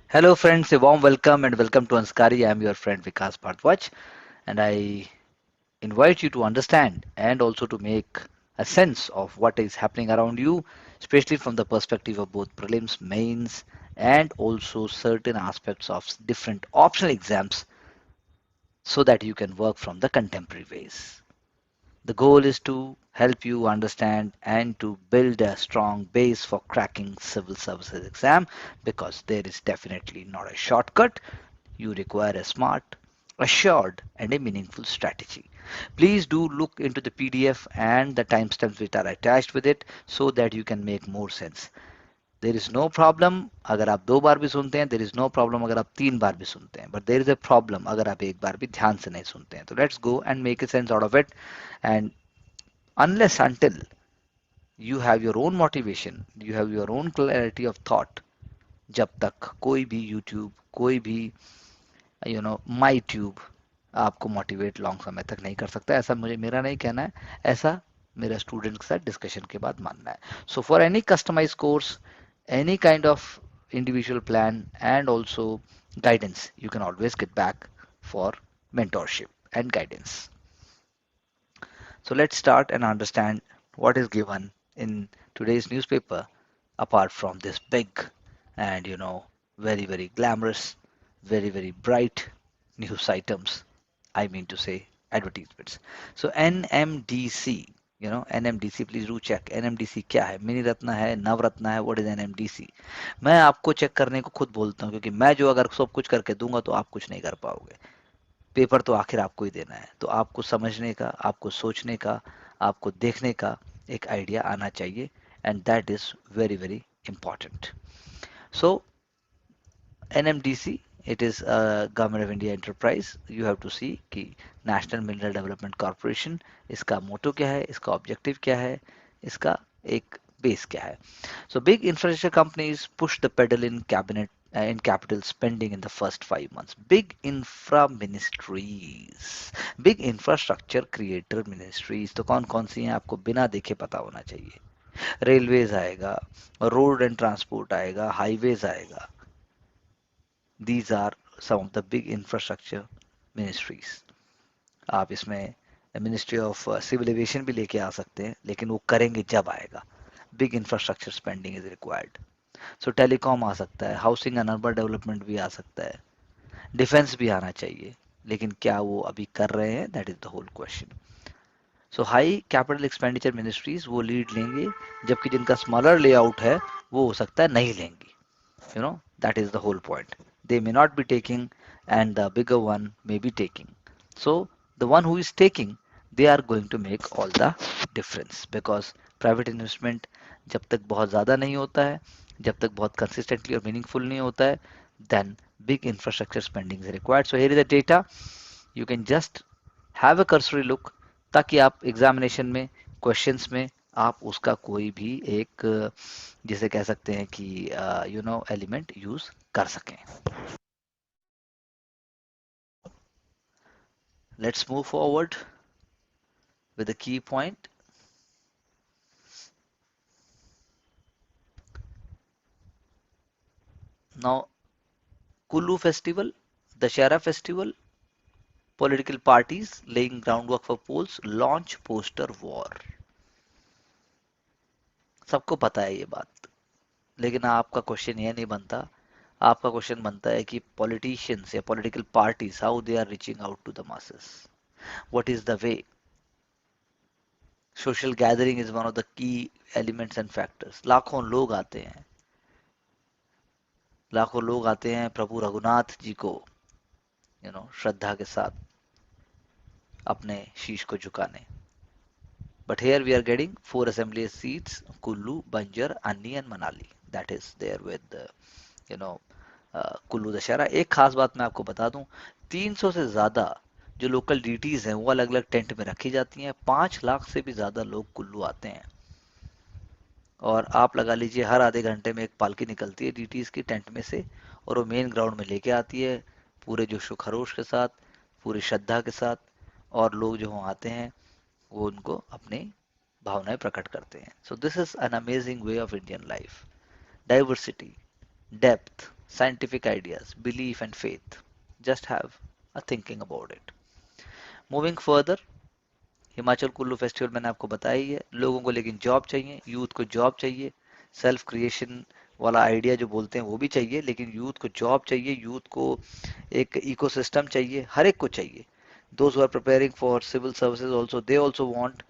Hello, friends. A warm welcome and welcome to Anskari. I am your friend Vikas Bharadwaj, and I invite you to understand and also to make a sense of what is happening around you, especially from the perspective of both prelims, mains, and also certain aspects of different optional exams so that you can work from the contemporary ways. The goal is to help you understand and to build a strong base for cracking civil services exam because there is definitely not a shortcut. You require a smart, assured, and a meaningful strategy. Please do look into the PDF and the timestamps which are attached with it so that you can make more sense. There is no problem अगर आप दो बार भी सुनते हैं, देर is no problem अगर आप तीन बार भी सुनते हैं, but there is a problem अगर आप एक बार भी ध्यान से नहीं सुनते हैं. तो let's go and make a sense out of it. And unless until you have your own motivation, you have your own clarity of thought, जब तक कोई भी YouTube, कोई भी माई ट्यूब आपको मोटिवेट लॉन्ग समय तक नहीं कर सकता. ऐसा मुझे मेरा नहीं कहना है, ऐसा मेरा स्टूडेंट के साथ डिस्कशन के बाद मानना है. So for any customize course, any kind of individual plan and also guidance, you can always get back for mentorship and guidance. So let's start and understand what is given in today's newspaper apart from this big and very very glamorous, very very bright news items. I mean to say advertisements. So NMDC, NMDC, please do check NMDC क्या है. Mini Ratna है, नवरत्ना है, what is NMDC? मैं आपको check करने को खुद बोलता हूँ क्योंकि मैं जो अगर सब कुछ करके दूंगा तो आप कुछ नहीं कर पाओगे. पेपर तो आखिर आपको ही देना है, तो आपको समझने का, आपको सोचने का, आपको देखने का एक आइडिया आना चाहिए. And that is very very important. So NMDC, it is a government of India enterprise. You have to see कि नेशनल मिनरल डेवलपमेंट कॉरपोरेशन, इसका मोटो क्या है, इसका ऑब्जेक्टिव क्या है, इसका एक बेस क्या है. So big infrastructure companies push the pedal in in capital spending in the first 5 months. Big infra ministries, big infrastructure creator ministries. तो कौन कौन सी हैं आपको बिना देखे पता होना चाहिए. रेलवेज आएगा, रोड एंड ट्रांसपोर्ट आएगा, हाईवेज आएगा. These are some of the big infrastructure ministries. आप इसमें मिनिस्ट्री ऑफ सिविल एविएशन भी लेके आ सकते हैं, लेकिन वो करेंगे जब आएगा. Big infrastructure spending is required. So telecom आ सकता है, हाउसिंग एंड अर्बन डेवलपमेंट भी आ सकता है, डिफेंस भी आना चाहिए, लेकिन क्या वो अभी कर रहे हैं, that is the whole question. So high capital expenditure ministries वो लीड लेंगे, जबकि जिनका स्मॉलर लेआउट है वो हो सकता है नहीं लेंगी. That is the whole point. They may not be taking and the bigger one may be taking. So the one who is taking, they are going to make all the difference because private investment जब तक बहुत ज़्यादा नहीं होता है, जब तक बहुत consistently और meaningful नहीं होता है, then big infrastructure spending is required. So here is the data. You can just have a cursory look ताकि आप एग्जामिनेशन में, क्वेश्चंस में आप उसका कोई भी एक जिसे कह सकते हैं कि एलिमेंट यूज कर सकें. Let's move forward with the key point. Now Kullu festival, Dussehra festival, political parties laying groundwork for polls, launch poster war. सबको पता है ये बात, लेकिन आपका क्वेश्चन ये नहीं बनता. आपका क्वेश्चन बनता है कि पॉलिटिशियंस या political parties how they are reaching out to the masses. What is the way. Social gathering is one of the key elements and factors. लाखों लोग आते हैं, लाखों लोग आते हैं प्रभु रघुनाथ जी को श्रद्धा के साथ अपने शीश को झुकाने. But here we are getting 4 assembly seats: Kullu, Banjar, Anni and Manali. That is there with you know Kullu Dussehra. एक खास बात मैं आपको बता दूं, 300 से ज्यादा जो लोकल डीटीज हैं वो अलग अलग टेंट में रखी जाती हैं. 5 लाख से भी ज्यादा लोग कुल्लू आते हैं. और आप लगा लीजिए हर आधे घंटे में एक पालकी निकलती है डीटीज की टेंट में से, और वो मेन ग्राउंड में लेके आती है पूरे जोशो खरोश के साथ, पूरी श्रद्धा के साथ. और लोग जो वहाँ आते हैं वो उनको अपनी भावनाएं प्रकट करते हैं. सो this is an amazing way of Indian life. Diversity, depth, scientific ideas, belief and faith. Just have a thinking about it. Moving further, Himachal Kullu festival मैंने आपको बताया ही है, लोगों को लेकिन जॉब चाहिए, यूथ को जॉब चाहिए, सेल्फ क्रिएशन वाला आइडिया जो बोलते हैं वो भी चाहिए, लेकिन यूथ को जॉब चाहिए, यूथ को एक इकोसिस्टम चाहिए, हर एक को चाहिए. Those who are preparing for civil services also, they also want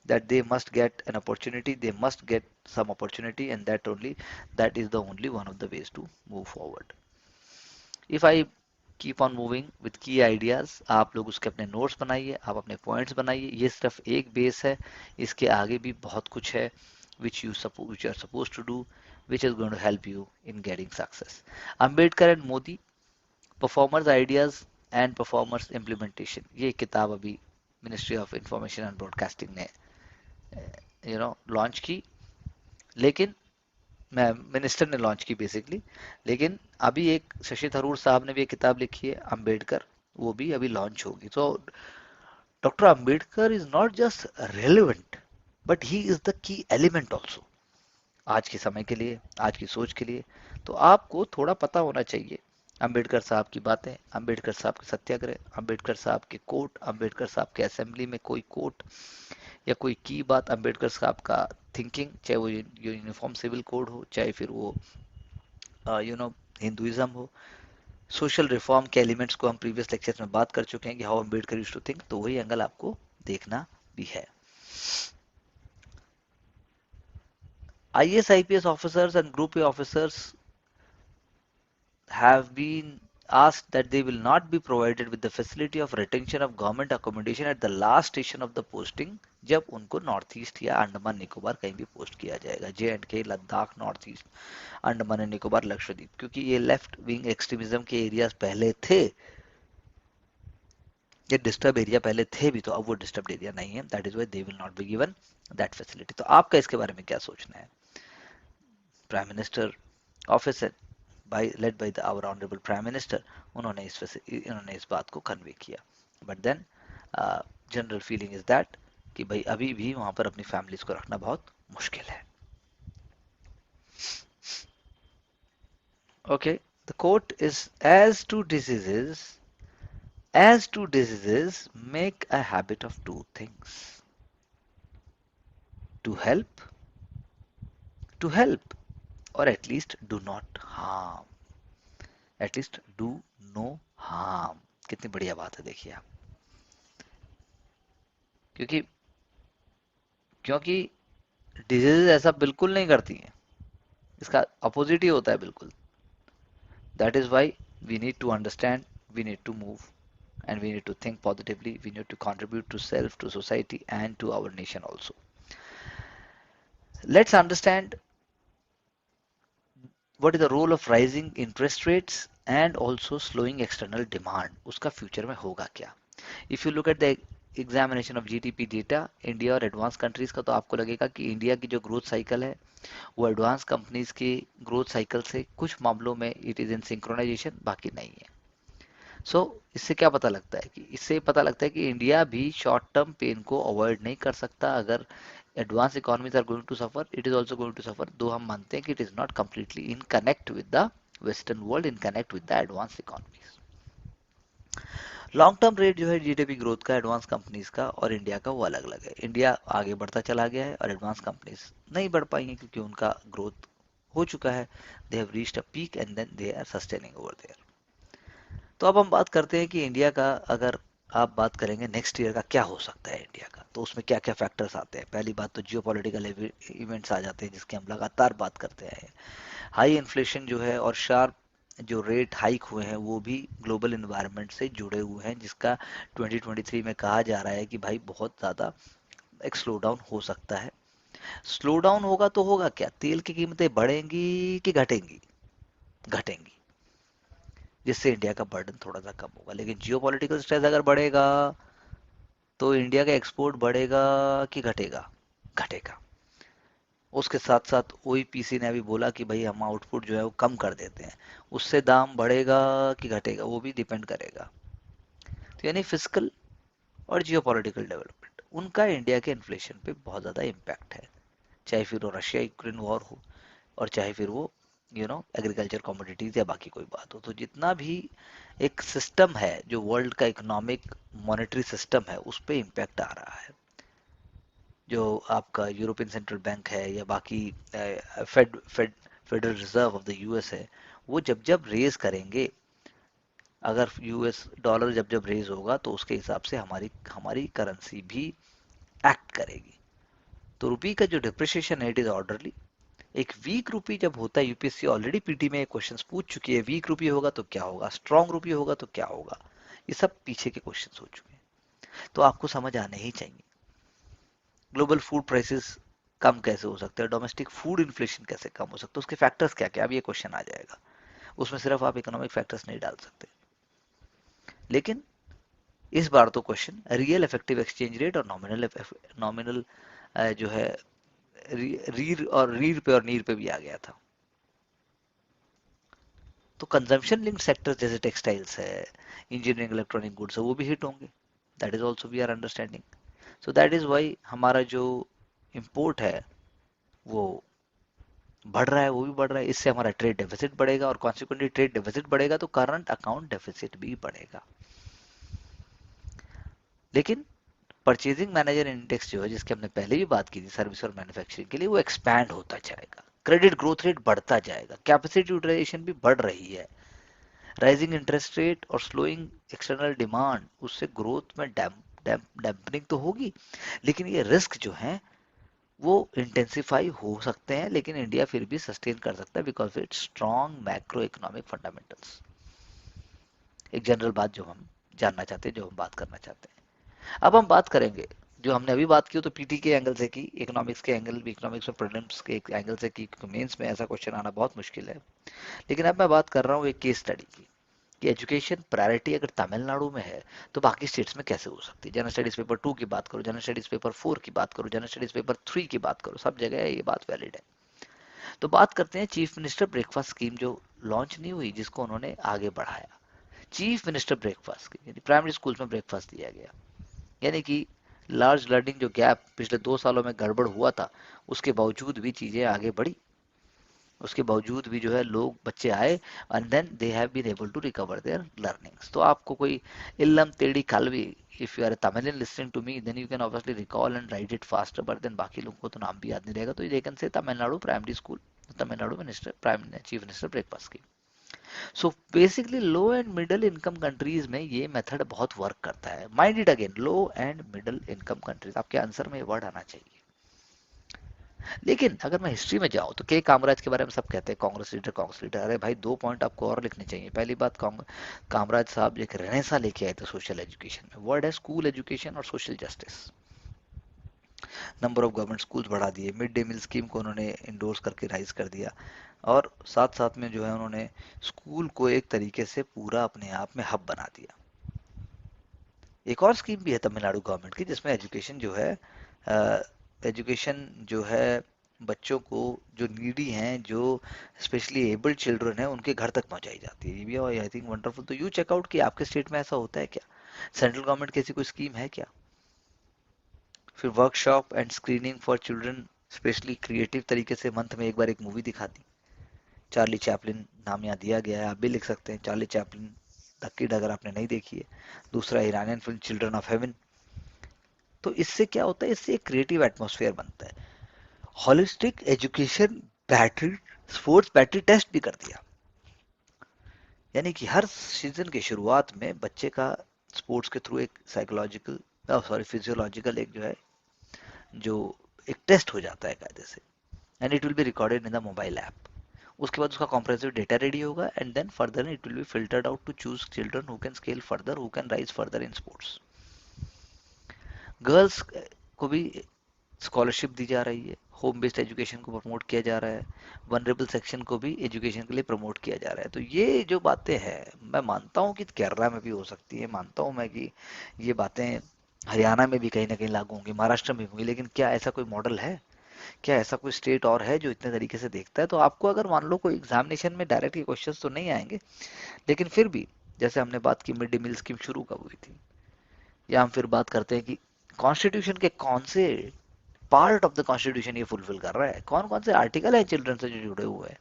that they must get an opportunity, they must get some opportunity, and that is the only one of the ways to move forward. If I keep on moving with की ideas, आप लोग उसके अपने notes बनाइए, आप अपने points बनाइए. ये सिर्फ एक बेस है, इसके आगे भी बहुत कुछ है which you are supposed to do, which is going to help you in getting success. Ambedkar and Modi, performers ideas and performers implementation, ये किताब अभी ministry of information and broadcasting ने लॉन्च की, लेकिन मैं मिनिस्टर ने लॉन्च की basically, लेकिन अभी एक शशि थरूर साहब ने भी एक किताब लिखी है अंबेडकर, वो भी अभी लॉन्च होगी. तो doctor Ambedkar is not just relevant, but he is the key element also आज के समय के लिए, आज की सोच के लिए. तो आपको थोड़ा पता होना चाहिए अंबेडकर साहब की बातें, अंबेडकर साहब के सत्याग्रह, अंबेडकर साहब के कोट, अंबेडकर साहब के असेंबली में कोई कोट या कोई की बात, अंबेडकर साहब का थिंकिंग, चाहे वो यूनिफॉर्म सिविल कोड हो, चाहे फिर वो हिंदुइज्म हो, सोशल रिफॉर्म के एलिमेंट्स को हम प्रीवियस लेक्चर्स में बात कर चुके हैं कि how Ambedkar used to think, तो वही एंगल आपको देखना भी है. IAS IPS officers and Group A officers have been asked that they will not be provided with the facility of retention of government accommodation at the last station of the posting, जब उनको north east या अंडमान निकोबार कहीं भी post किया जाएगा, JNK, Ladakh, north east, Andaman and Nicobar, Lakshadweep, क्योंकि ये left wing extremism के एरियाज पहले थे, ये डिस्टर्ब एरिया पहले थे भी, तो अब वो डिस्टर्ब एरिया नहीं है. That is why they will not be given that facility. तो आपका इसके बारे में क्या सोचना है? प्राइम मिनिस्टर ऑफिस है by led by our honourable prime minister, इन्होंने इस बात को कन्वे किया, but then general feeling is that कि भाई अभी भी वहां पर अपनी फैमिलीज को रखना बहुत मुश्किल है. Okay, the quote is as to diseases make a habit of two things: to help or at least do not harm, at least do no harm. कितनी बढ़िया बात है, देखिए आप. क्योंकि क्योंकि डिजीजेज ऐसा बिल्कुल नहीं करती हैं, इसका अपोजिट ही होता है बिल्कुल. That is why we need to understand, we need to move, and we need to think positively, we need to contribute to self, to society and to our nation also. Let's understand what is the role of rising interest rates and also slowing external demand. उसका future में होगा क्या? If you look at the examination of GDP data India और advance countries का, तो आपको लगेगा कि इंडिया की जो ग्रोथ साइकिल है वो एडवांस कंपनीज की ग्रोथ साइकिल से कुछ मामलों में इट इज इन सिंक्रोनाइजेशन, बाकी नहीं है. इससे क्या पता लगता है? कि इससे पता लगता है कि इंडिया भी शॉर्ट टर्म पेन को अवॉइड नहीं कर सकता. अगर advance economies are going to suffer, it is also going to suffer, though हम मानते हैं कि it is not completely in connect with the western world, in connect with the advance economies. Long term rate जो है GDP growth का advance companies का और India का, वो अलग अलग है. इंडिया आगे बढ़ता चला गया है और एडवांस कंपनीज नहीं बढ़ पाई हैं क्योंकि उनका ग्रोथ हो चुका है. They have reached a peak and then they are sustaining over there. तो अब हम बात करते हैं कि इंडिया का, अगर आप बात करेंगे नेक्स्ट ईयर का क्या हो सकता है इंडिया का, तो उसमें क्या क्या फैक्टर्स आते हैं. पहली बात तो जियो पॉलिटिकल इवेंट्स आ जाते हैं जिसकी हम लगातार बात करते हैं. हाई इन्फ्लेशन जो है और शार्प जो रेट हाइक हुए हैं वो भी ग्लोबल इन्वायरमेंट से जुड़े हुए हैं, जिसका 2023 में कहा जा रहा है कि भाई बहुत ज़्यादा एक स्लो डाउन हो सकता है. स्लो डाउन होगा तो होगा क्या? तेल की कीमतें बढ़ेंगी कि घटेंगी? घटेंगी, जिससे इंडिया का बर्डन थोड़ा सा कम होगा. लेकिन जियोपॉलिटिकल स्ट्रेस अगर बढ़ेगा तो इंडिया का एक्सपोर्ट बढ़ेगा कि घटेगा? घटेगा. उसके साथ साथ ओईपीसी ने अभी बोला कि भाई हम आउटपुट जो है वो कम कर देते हैं, उससे दाम बढ़ेगा कि घटेगा? वो भी डिपेंड करेगा. तो यानी फिजिकल और जियोपॉलिटिकल डेवलपमेंट, उनका इंडिया के इन्फ्लेशन पे बहुत ज़्यादा इम्पैक्ट है, चाहे फिर वो रशिया यूक्रेन वॉर हो और चाहे फिर वो एग्रीकल्चर कमोडिटीज या बाकी कोई बात हो, तो जितना भी एक सिस्टम है जो वर्ल्ड का इकोनॉमिक मॉनेटरी सिस्टम है उस पे इम्पैक्ट आ रहा है। जो आपका यूरोपियन सेंट्रल बैंक है या बाकी federal reserve of the US है, वो जब जब रेज करेंगे, अगर यूएस डॉलर जब जब रेज होगा तो उसके हिसाब से हमारी हमारी करेंसी भी एक्ट करेगी। तो रुपी का जो डिप्रिसिएशन है इट इज ऑर्डरली। एक वीक रूपी जब होता है, यूपीएससी ऑलरेडी पीटी में क्वेश्चंस पूछ चुकी है, वीक रूपी होगा तो क्या होगा, स्ट्रांग रूपी होगा तो क्या होगा, ये सब पीछे के क्वेश्चंस हो चुके हैं, तो आपको समझ आने ही चाहिए। ग्लोबल फूड प्राइसेस कम कैसे हो सकते हैं, डोमेस्टिक फूड इन्फ्लेशन कैसे कम हो सकता है, उसके फैक्टर्स क्या क्या, अब ये क्वेश्चन आ जाएगा। उसमें सिर्फ आप इकोनॉमिक फैक्टर्स नहीं डाल सकते। लेकिन इस बार तो question real effective exchange rate और नॉमिनल नॉमिनल जो है रीर और रीर पे और नीर पे भी आ गया था। तो कंजम्पशन लिंक्ड सेक्टर्स जैसे टेक्सटाइल्स है, इंजीनियरिंग इलेक्ट्रॉनिक गुड्स है, वो भी हिट होंगे। That is also we are understanding. So that is why हमारा जो इम्पोर्ट है वो बढ़ रहा है, वो भी बढ़ रहा है, इससे हमारा ट्रेड डेफिसिट बढ़ेगा, और कॉन्सिक्वेंटली ट्रेड डेफिसिट बढ़ेगा तो करंट अकाउंट डेफिसिट भी बढ़ेगा। लेकिन परचेजिंग मैनेजर इंडेक्स जो है, जिसकी हमने पहले भी बात की थी सर्विस और मैन्युफैक्चरिंग के लिए, वो एक्सपैंड होता जाएगा, क्रेडिट ग्रोथ रेट बढ़ता जाएगा, कैपेसिटी यूटिलाइजेशन भी बढ़ रही है। राइजिंग इंटरेस्ट रेट और स्लोइंग एक्सटर्नल डिमांड, उससे ग्रोथ में डैम्पनिंग तो होगी, लेकिन ये रिस्क जो है वो इंटेंसिफाई हो सकते हैं, लेकिन इंडिया फिर भी सस्टेन कर सकता है because it's strong macro economic fundamentals. एक जनरल बात जो हम जानना चाहते हैं, जो हम बात करना चाहते हैं। अब हम बात करेंगे, जो हमने अभी बात की तो पीटी के एंगल से की, इकोनॉमिक्स के एंगल भी, इकोनॉमिक्स में प्रीलिम्स के एंगल से की, मेंस में ऐसा क्वेश्चन आना बहुत मुश्किल है। लेकिन अब मैं बात कर रहा हूँ एक केस स्टडी की, कि एजुकेशन प्रायोरिटी अगर तमिलनाडु में है तो बाकी स्टेट्स में कैसे हो सकती है। जनरल स्टडीज पेपर 2 की बात करो, जनरल स्टडीज पेपर 4 की बात करो, जनरल स्टडीज पेपर 3 की बात करो, सब जगह ये बात वैलिड है। तो बात करते हैं चीफ मिनिस्टर ब्रेकफास्ट स्कीम, जो लॉन्च नहीं हुई, जिसको उन्होंने आगे बढ़ाया। चीफ मिनिस्टर ब्रेकफास्ट की यानी प्राइमरी स्कूल में ब्रेकफास्ट दिया गया, यानी कि लार्ज लर्निंग जो गैप पिछले 2 सालों में गड़बड़ हुआ था, उसके बावजूद भी चीजें आगे बढ़ी, उसके बावजूद भी जो है लोग बच्चे आए, and then they have been able to recover their learnings. तो आपको कोई Illam Thedi Kalvi, if you are a Tamilian listening to me, then you can obviously recall and write it faster, but then बाकी लोगों को तो नाम भी याद नहीं रहेगा, तो ये can say Tamil Nadu primary school, Tamil Nadu minister prime chief minister breakfast की। So basically low and middle income countries में ये मेथड बहुत वर्क करता है। Mind it again, low and middle income countries, आपके आंसर में ये वर्ड आना चाहिए। लेकिन अगर मैं हिस्ट्री में जाऊं तो के कामराज के बारे में सब कहते हैं कांग्रेस लीडर, अरे भाई 2 पॉइंट आपको और लिखने चाहिए। पहली बात, कामराज साहब एक रेनेसा लेके आए थे सोशल एजुकेशन में, वर्ड है स्कूल एजुकेशन और social justice. Number of government schools बढ़ा दिए, मिड डे मील स्कीम को उन्होंने इंडोर्स करके राइज कर दिया, और साथ साथ में जो है उन्होंने स्कूल को एक तरीके से पूरा अपने आप में हब बना दिया। एक और स्कीम भी है तमिलनाडु गवर्नमेंट की, जिसमें एजुकेशन जो है, एजुकेशन जो है बच्चों को, जो नीडी हैं, जो स्पेशली एबल्ड चिल्ड्रन हैं, उनके घर तक पहुंचाई जाती है। ये भी आई थिंक वंडरफुल। तो यू चेकआउट कि आपके स्टेट में ऐसा होता है क्या, सेंट्रल गवर्नमेंट की ऐसी कोई स्कीम है क्या। फिर workshop and screening for children, specially creative तरीके से मंथ में एक बार एक मूवी दिखाती। चार्ली चैपलिन नाम यहाँ दिया गया है, आप भी लिख सकते हैं चार्ली चैपलिन द किड, अगर आपने नहीं देखी है। दूसरा Iranian film children of haven. तो इससे क्या होता है, इससे एक क्रिएटिव एटमॉस्फेयर बनता है। Holistic education battery, sports battery test भी कर दिया, यानी कि हर सीजन की शुरुआत में बच्चे का स्पोर्ट्स के थ्रू एक साइकोलॉजिकल, सॉरी फिजियोलॉजिकल, एक जो है, जो एक टेस्ट हो जाता है कायदे से, and it will be recorded in the mobile app. उसके बाद उसका कॉम्प्रेहेंसिव डेटा रेडी होगा, and then further it will be filtered out to choose children who can scale further, who can rise further in sports. Girls को भी scholarship दी जा रही है, होम बेस्ड एजुकेशन को प्रमोट किया जा रहा है, वनरेबल सेक्शन को भी एजुकेशन के लिए प्रमोट किया जा रहा है। तो ये जो बातें हैं, मैं मानता हूँ कि केरला में भी हो सकती है, मानता हूँ मैं कि ये बातें हरियाणा में भी कहीं ना कहीं लागू होंगी, महाराष्ट्र में भी होंगी, लेकिन क्या ऐसा कोई मॉडल है, क्या ऐसा कोई स्टेट और है जो इतने तरीके से देखता है। तो आपको अगर मान लो कोई एग्जामिनेशन में डायरेक्ट ये क्वेश्चंस तो नहीं आएंगे, लेकिन फिर भी जैसे हमने बात की मिड डे मील स्कीम शुरू कब हुई थी, या हम फिर बात करते हैं कि कॉन्स्टिट्यूशन के कौन से पार्ट ऑफ द कॉन्स्टिट्यूशन ये फुलफिल कर रहा है, कौन कौन से आर्टिकल है चिल्ड्रन से जो जुड़े हुए हैं।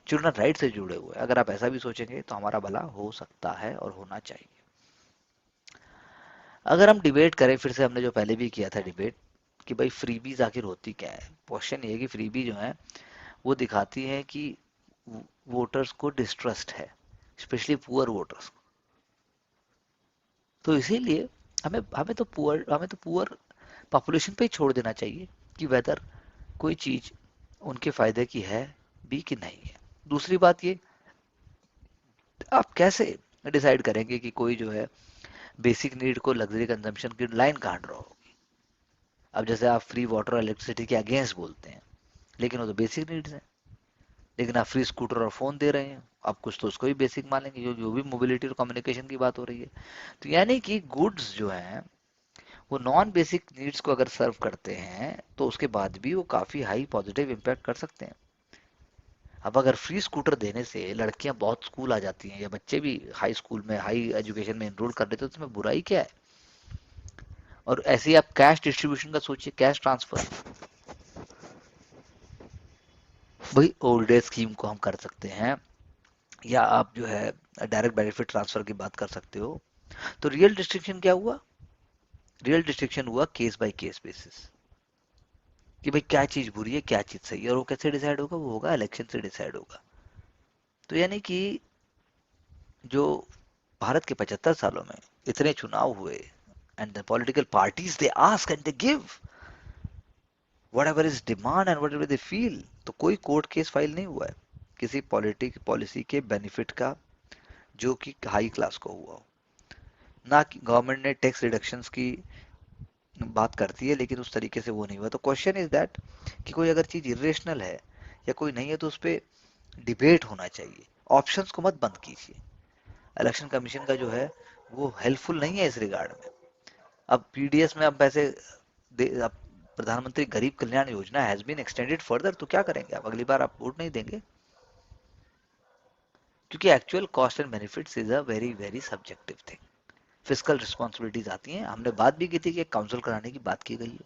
चिल्ड्रन राइट से जुड़े हुए हैं। अगर आप ऐसा भी सोचेंगे तो हमारा भला हो सकता है और होना चाहिए। अगर हम डिबेट करें, फिर से हमने जो पहले भी किया था डिबेट, कि भाई फ्रीबीज आखिर होती क्या है। क्वेश्चन ये है कि फ्रीबी जो है वो दिखाती है कि वोटर्स को डिस्ट्रस्ट है, स्पेशली पुअर वोटर्स। तो इसीलिए हमें तो पुअर पॉपुलेशन पे ही छोड़ देना चाहिए कि वेदर कोई चीज उनके फायदे की है भी कि नहीं है। दूसरी बात ये, आप कैसे डिसाइड करेंगे कि कोई जो है बेसिक नीड को लग्जरी कंजम्पशन की लाइन कहाँ ड्रॉ होगी। अब जैसे आप फ्री वाटर और इलेक्ट्रिसिटी के अगेंस्ट बोलते हैं, लेकिन वो तो बेसिक नीड्स हैं। लेकिन आप फ्री स्कूटर और फोन दे रहे हैं, आप कुछ तो उसको भी बेसिक मानेंगे, जो जो भी मोबिलिटी और कम्युनिकेशन की बात हो रही है। तो यानी कि गुड्स जो हैं वो नॉन बेसिक नीड्स को अगर सर्व करते हैं तो उसके बाद भी वो काफी हाई पॉजिटिव इम्पैक्ट कर सकते हैं। अब अगर फ्री स्कूटर देने से लड़कियां बहुत स्कूल आ जाती हैं या बच्चे भी हाई स्कूल में हाई एजुकेशन में एनरोल कर लेते हैं, तो उसमें बुराई क्या है। और ऐसे ही आप कैश डिस्ट्रीब्यूशन का सोचिए, कैश ट्रांसफर, वही ओल्ड एज स्कीम को हम कर सकते हैं, या आप जो है डायरेक्ट बेनिफिट ट्रांसफर की बात कर सकते हो। तो रियल डिस्ट्रिक्शन क्या हुआ, रियल डिस्ट्रिक्शन हुआ केस बाय केस बेसिस, कि भाई क्या चीज बुरी है क्या चीज सही है, और वो कैसे डिसाइड होगा, वो होगा इलेक्शन से डिसाइड होगा। तो यानी कि जो भारत के 75 सालों में इतने चुनाव हुए, and the political parties they ask and they give whatever is demand and whatever they feel, तो कोई कोर्ट केस फाइल नहीं हुआ है किसी पॉलिटिक पॉलिसी के बेनिफिट का जो कि हाई क्लास को हुआ हो। ना कि गवर्नमेंट ने टैक्स रिडक्शंस की बात करती है, लेकिन उस तरीके से वो नहीं हुआ। तो क्वेश्चन इज दैट कि कोई अगर चीज इरेशनल है या कोई नहीं है तो उस पर डिबेट होना चाहिए, ऑप्शंस को मत बंद कीजिए। इलेक्शन कमीशन का जो है वो हेल्पफुल नहीं है इस रिगार्ड में। अब पीडीएस में अब पैसे अब प्रधानमंत्री गरीब Kalyan Yojana has been extended further, तो क्या करेंगे आप, अगली बार आप वोट नहीं देंगे। क्योंकि actual cost and benefits is a very very subjective thing. Physical responsibilities आती हैं, हमने बात भी की थी कि काउंसिल कराने की बात की गई है।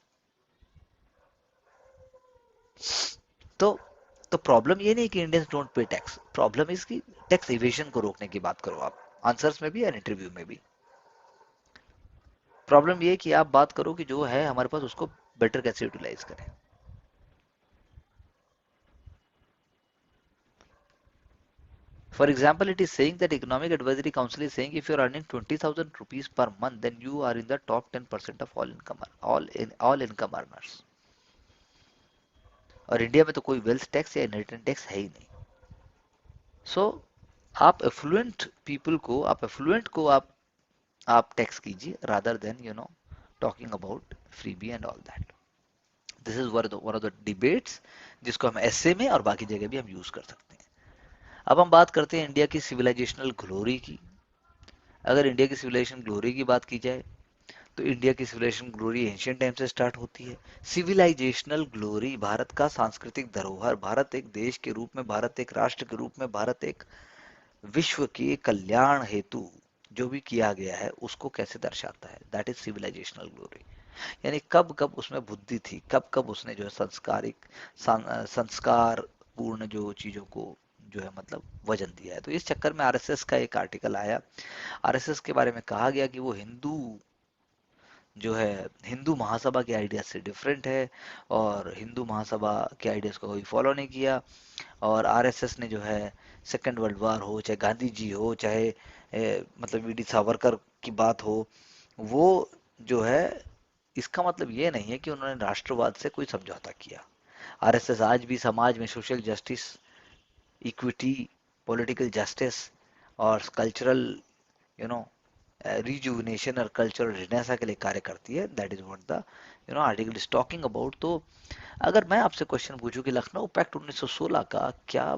तो तो प्रॉब्लम ये नहीं कि Indians don't pay tax, problem is कि टैक्स इवेशन को रोकने की बात करो आप, आंसर्स में भी और इंटरव्यू में भी। प्रॉब्लम ये है कि आप बात करो कि जो है हमारे पास उसको बेटर कैसे यूटिलाइज करें। For example, it is saying that Economic Advisory Council is saying if you are earning 20,000 rupees per month, then you are in the top 10% of all income earners. और इंडिया में तो कोई wealth tax या inheritance tax है ही नहीं। सो आप effluent people को, आप टैक्स कीजिए rather than talking about freebie and all that. This is one of the debates जिसको हम ऐसे में और बाकी जगह भी हम यूज कर सकते हैं। अब हम बात करते हैं इंडिया की सिविलाइजेशनल ग्लोरी की। अगर इंडिया की सिविलाइजेशन ग्लोरी की बात की जाए तो इंडिया की सिविलाइजेशन ग्लोरी एंशियंट टाइम से स्टार्ट होती है। सिविलाइजेशनल ग्लोरी भारत का सांस्कृतिक धरोहर, भारत एक देश के रूप में, भारत एक राष्ट्र के रूप में, भारत एक विश्व के कल्याण हेतु जो भी किया गया है उसको कैसे दर्शाता है, दैट इज सिविलाइजेशनल ग्लोरी। यानी कब कब उसमें बुद्धि थी, कब कब उसने जो है संस्कार पूर्ण जो चीजों को जो है मतलब वजन दिया है। तो इस चक्कर में आरएसएस का एक आर्टिकल आया, आरएसएस के बारे में कहा गया कि वो हिंदू जो है हिंदू महासभा के आइडिया से डिफरेंट है, और हिंदू महासभा के आइडियाज को कोई फॉलो नहीं किया। और आरएसएस ने जो है सेकेंड वर्ल्ड वार हो, चाहे गांधी जी हो, चाहे मतलब वीडी सावरकर की बात हो, वो जो है इसका मतलब ये नहीं है कि उन्होंने राष्ट्रवाद से कोई समझौता किया। आरएसएस आज भी समाज में social justice, equity, political justice और कल्चरल यू नो रिजुविनेशन और कल्चरल रिनेसा के लिए कार्य करती है। That is what the article is talking about. तो अगर मैं आपसे क्वेश्चन पूछूं कि लखनऊ पैक्ट 1916 का क्या,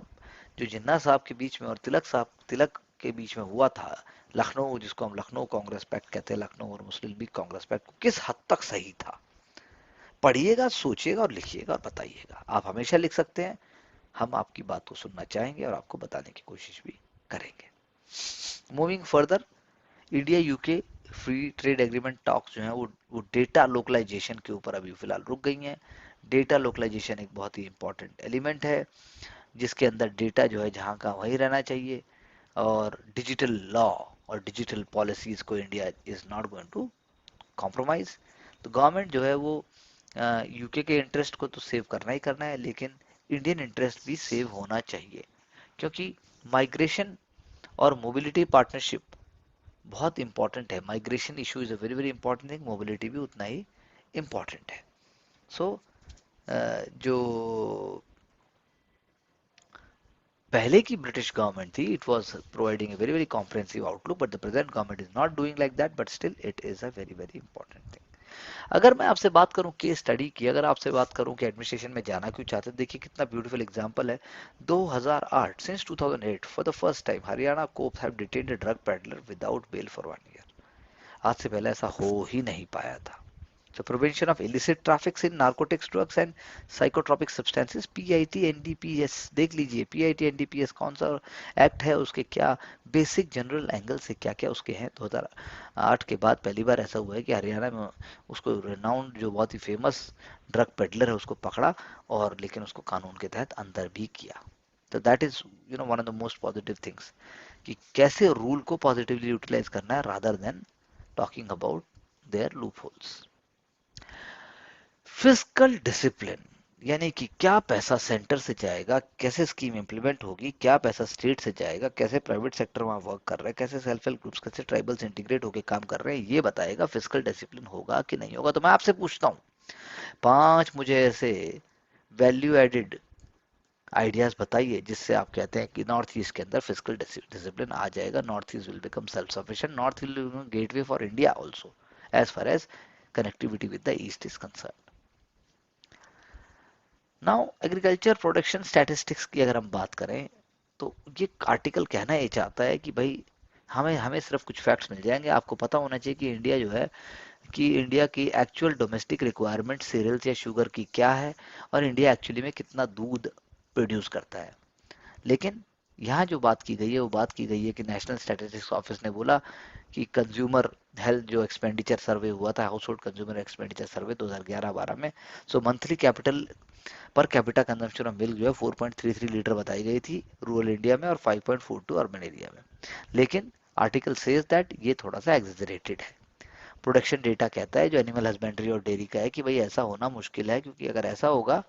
जो जिन्ना साहब के बीच में और तिलक के बीच में हुआ था, लखनऊ जिसको हम लखनऊ कांग्रेस पैक्ट कहते हैं, लखनऊ और मुस्लिम लीग कांग्रेस पैक्ट, किस हद तक सही था। पढ़िएगा, सोचिएगा और लिखिएगा और बताइएगा। आप हमेशा लिख सकते हैं, हम आपकी बात को सुनना चाहेंगे और आपको बताने की कोशिश भी करेंगे। Moving further, India UK free trade agreement talks जो है वो डेटा लोकलाइजेशन के ऊपर अभी फिलहाल रुक गई हैं। डेटा लोकलाइजेशन एक बहुत ही इंपॉर्टेंट एलिमेंट है। जिसके अंदर डेटा जो है जहाँ का वहीं रहना चाहिए, और डिजिटल लॉ और डिजिटल पॉलिसीज को India is not going to compromise. तो गवर्नमेंट जो है वो यूके के इंटरेस्ट को तो सेव करना ही करना है, लेकिन इंडियन इंटरेस्ट भी सेव होना चाहिए, क्योंकि माइग्रेशन और मोबिलिटी पार्टनरशिप बहुत इंपॉर्टेंट है। Migration issue is a very very important thing, mobility भी उतना ही इंपॉर्टेंट है। सो जो पहले की ब्रिटिश गवर्नमेंट थी, it was providing a very very comprehensive outlook, but the present government is not doing like that, but still it is a very very important thing. अगर मैं आपसे बात करूं केस स्टडी की, अगर आपसे बात करूं कि एडमिनिस्ट्रेशन में जाना क्यों चाहते हैं, देखिए कितना ब्यूटीफुल एग्जांपल है। 2008, since 2008 for the first time Haryana courts have detained a drug peddler without bail for 1 year. आज से पहले ऐसा हो ही नहीं पाया था। So prevention of illicit traffics in narcotics, drugs and psychotropic substances, PIT NDPS, देख लीजिए PIT NDPS कौन सा एक्ट है, उसके क्या बेसिक जनरल एंगल से क्या क्या उसके हैं। 2008 के बाद पहली बार ऐसा हुआ है कि हरियाणा में उसको रेनाउंड जो बहुत ही फेमस ड्रग पेडलर है उसको पकड़ा, और लेकिन उसको कानून के तहत अंदर भी किया। तो that is one of the most positive things, कि कैसे रूल को पॉजिटिवली यूटिलाइज करना है rather than talking about their loop holes. Fiscal discipline, यानी कि क्या पैसा सेंटर से जाएगा, कैसे स्कीम इंप्लीमेंट होगी, क्या पैसा स्टेट से जाएगा, कैसे प्राइवेट सेक्टर वहां वर्क कर रहा है, कैसे सेल्फ हेल्प ग्रुप्स, कैसे ट्राइबल्स इंटीग्रेट होकर काम कर रहे हैं, ये बताएगा फिस्कल डिसिप्लिन होगा कि नहीं होगा। तो मैं आपसे पूछता हूँ, 5 मुझे ऐसे वैल्यू एडेड आइडियाज बताइए जिससे आप कहते हैं कि नॉर्थ ईस्ट के अंदर फिस्कल डिसिप्लिन आ जाएगा, north east will become self sufficient, north will gateway for India also as far as connectivity with the east is concern. Now agriculture production statistics की अगर हम बात करें, तो ये आर्टिकल कहना ये चाहता है कि भाई हमें हमें सिर्फ कुछ फैक्ट्स मिल जाएंगे, आपको पता होना चाहिए कि इंडिया जो है, कि इंडिया की एक्चुअल डोमेस्टिक रिक्वायरमेंट सीरियल्स या शुगर की क्या है, और इंडिया एक्चुअली में कितना दूध प्रोड्यूस करता है। लेकिन यहाँ जो बात की गई है वो बात की गई है कि नेशनल स्टैटिस्टिक्स ऑफिस ने बोला कि कंज्यूमर हेल्थ जो एक्सपेंडिचर सर्वे हुआ था, हाउस होल्ड कंज्यूमर एक्सपेंडिचर सर्वे 2011-12 में, सो monthly capital per capita consumption of milk जो है 4.33 लीटर बताई गई थी रूरल इंडिया में, और 5.42 अर्बन एरिया में। लेकिन आर्टिकल सेज दैट ये थोड़ा सा एग्जेजरेटेड है। प्रोडक्शन डेटा कहता है जो एनिमल हस्बेंड्री और डेयरी का है कि भाई ऐसा होना मुश्किल है, क्योंकि अगर ऐसा होगा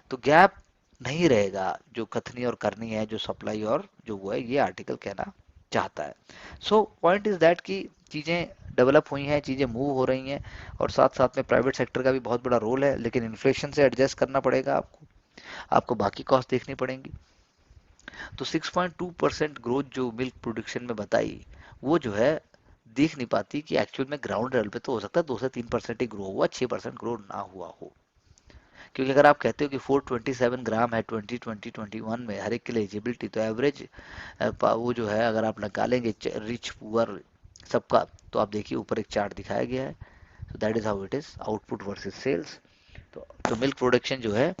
तो गैप नहीं रहेगा जो कथनी और करनी है, जो सप्लाई और जो वो है, ये आर्टिकल कहना चाहता है। सो पॉइंट इज दैट कि चीज़ें डेवलप हुई हैं, चीज़ें मूव हो रही हैं, और साथ साथ में प्राइवेट सेक्टर का भी बहुत बड़ा रोल है, लेकिन इन्फ्लेशन से एडजस्ट करना पड़ेगा आपको, आपको बाकी कॉस्ट देखनी पड़ेंगी। तो 6.2% ग्रोथ जो मिल्क प्रोडक्शन में बताई, वो जो है देख नहीं पाती कि एक्चुअल में ग्राउंड लेवल पे तो हो सकता है 2 से 3% ही ग्रो हुआ, 6% ग्रो ना हुआ हो। क्योंकि अगर आप कहते हो कि 427 ग्राम है 2020-21 में हर एक के लिए एलिजिबिलिटी, तो एवरेज वो जो है अगर आप निकालेंगे रिच पुअर सबका, तो आप देखिए ऊपर एक चार्ट दिखाया गया है। So that is how it is, output versus sales. तो मिल्क प्रोडक्शन जो है,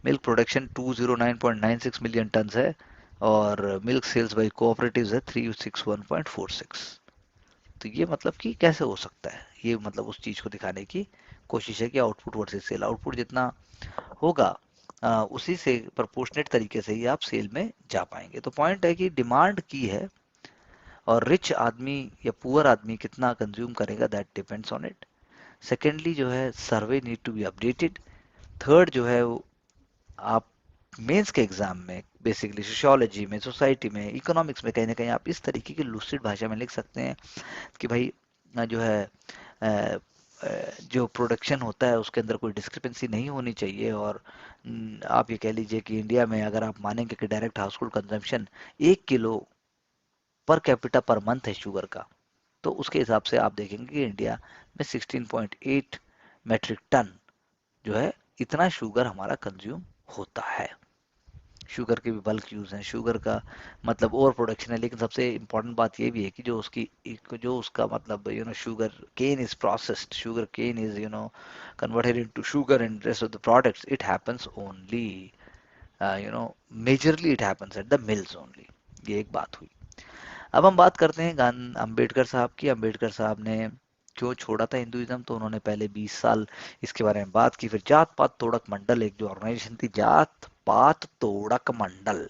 मिल्क प्रोडक्शन 209.96 मिलियन टन है, और मिल्क सेल्स बाई कोऑपरेटिव्स है 361.46। तो ये मतलब कि कैसे हो सकता है, ये मतलब उस चीज को दिखाने की कोशिश है कि आउटपुट वर्सेस सेल, आउटपुट जितना होगा उसी से प्रोपोर्शनेट तरीके से ही आप सेल में जा पाएंगे। तो पॉइंट है कि डिमांड की है, और रिच आदमी या पुअर आदमी कितना कंज्यूम करेगा, that depends on it. Secondly जो है survey need to be updated. Third जो है वो आप मेंस के एग्जाम में बेसिकली सोशियोलॉजी में, सोसाइटी में, इकोनॉमिक्स में कहीं ना कहीं आप इस तरीके की लूसिड भाषा में लिख सकते हैं कि भाई जो है जो प्रोडक्शन होता है उसके अंदर कोई डिस्क्रिपेंसी नहीं होनी चाहिए, और आप ये कह लीजिए कि इंडिया में अगर आप मानेंगे कि direct house hold consumption 1 kilo per capita per month है शुगर का, तो उसके हिसाब से आप देखेंगे कि इंडिया में 16.8 मेट्रिक टन जो है, इतना शुगर हमारा कंज्यूम होता है। शुगर के भी बल्क यूज है, शुगर का मतलब ओवर प्रोडक्शन है, लेकिन सबसे इम्पोर्टेंट बात ये भी है कि जो उसकी जो उसका मतलब sugar cane is processed, sugar cane is converted into sugar and rest of the products, it happens only majorly it happens at the mills only. ये एक बात हुई। अब हम बात करते हैं गान अम्बेडकर साहब की। अम्बेडकर साहब ने क्यों छोड़ा था हिंदुइज्म, तो उन्होंने पहले 20 साल इसके बारे में बात की। फिर जात पात तोड़क मंडल, एक जो ऑर्गेनाइजेशन थी जात पात तोड़क मंडल।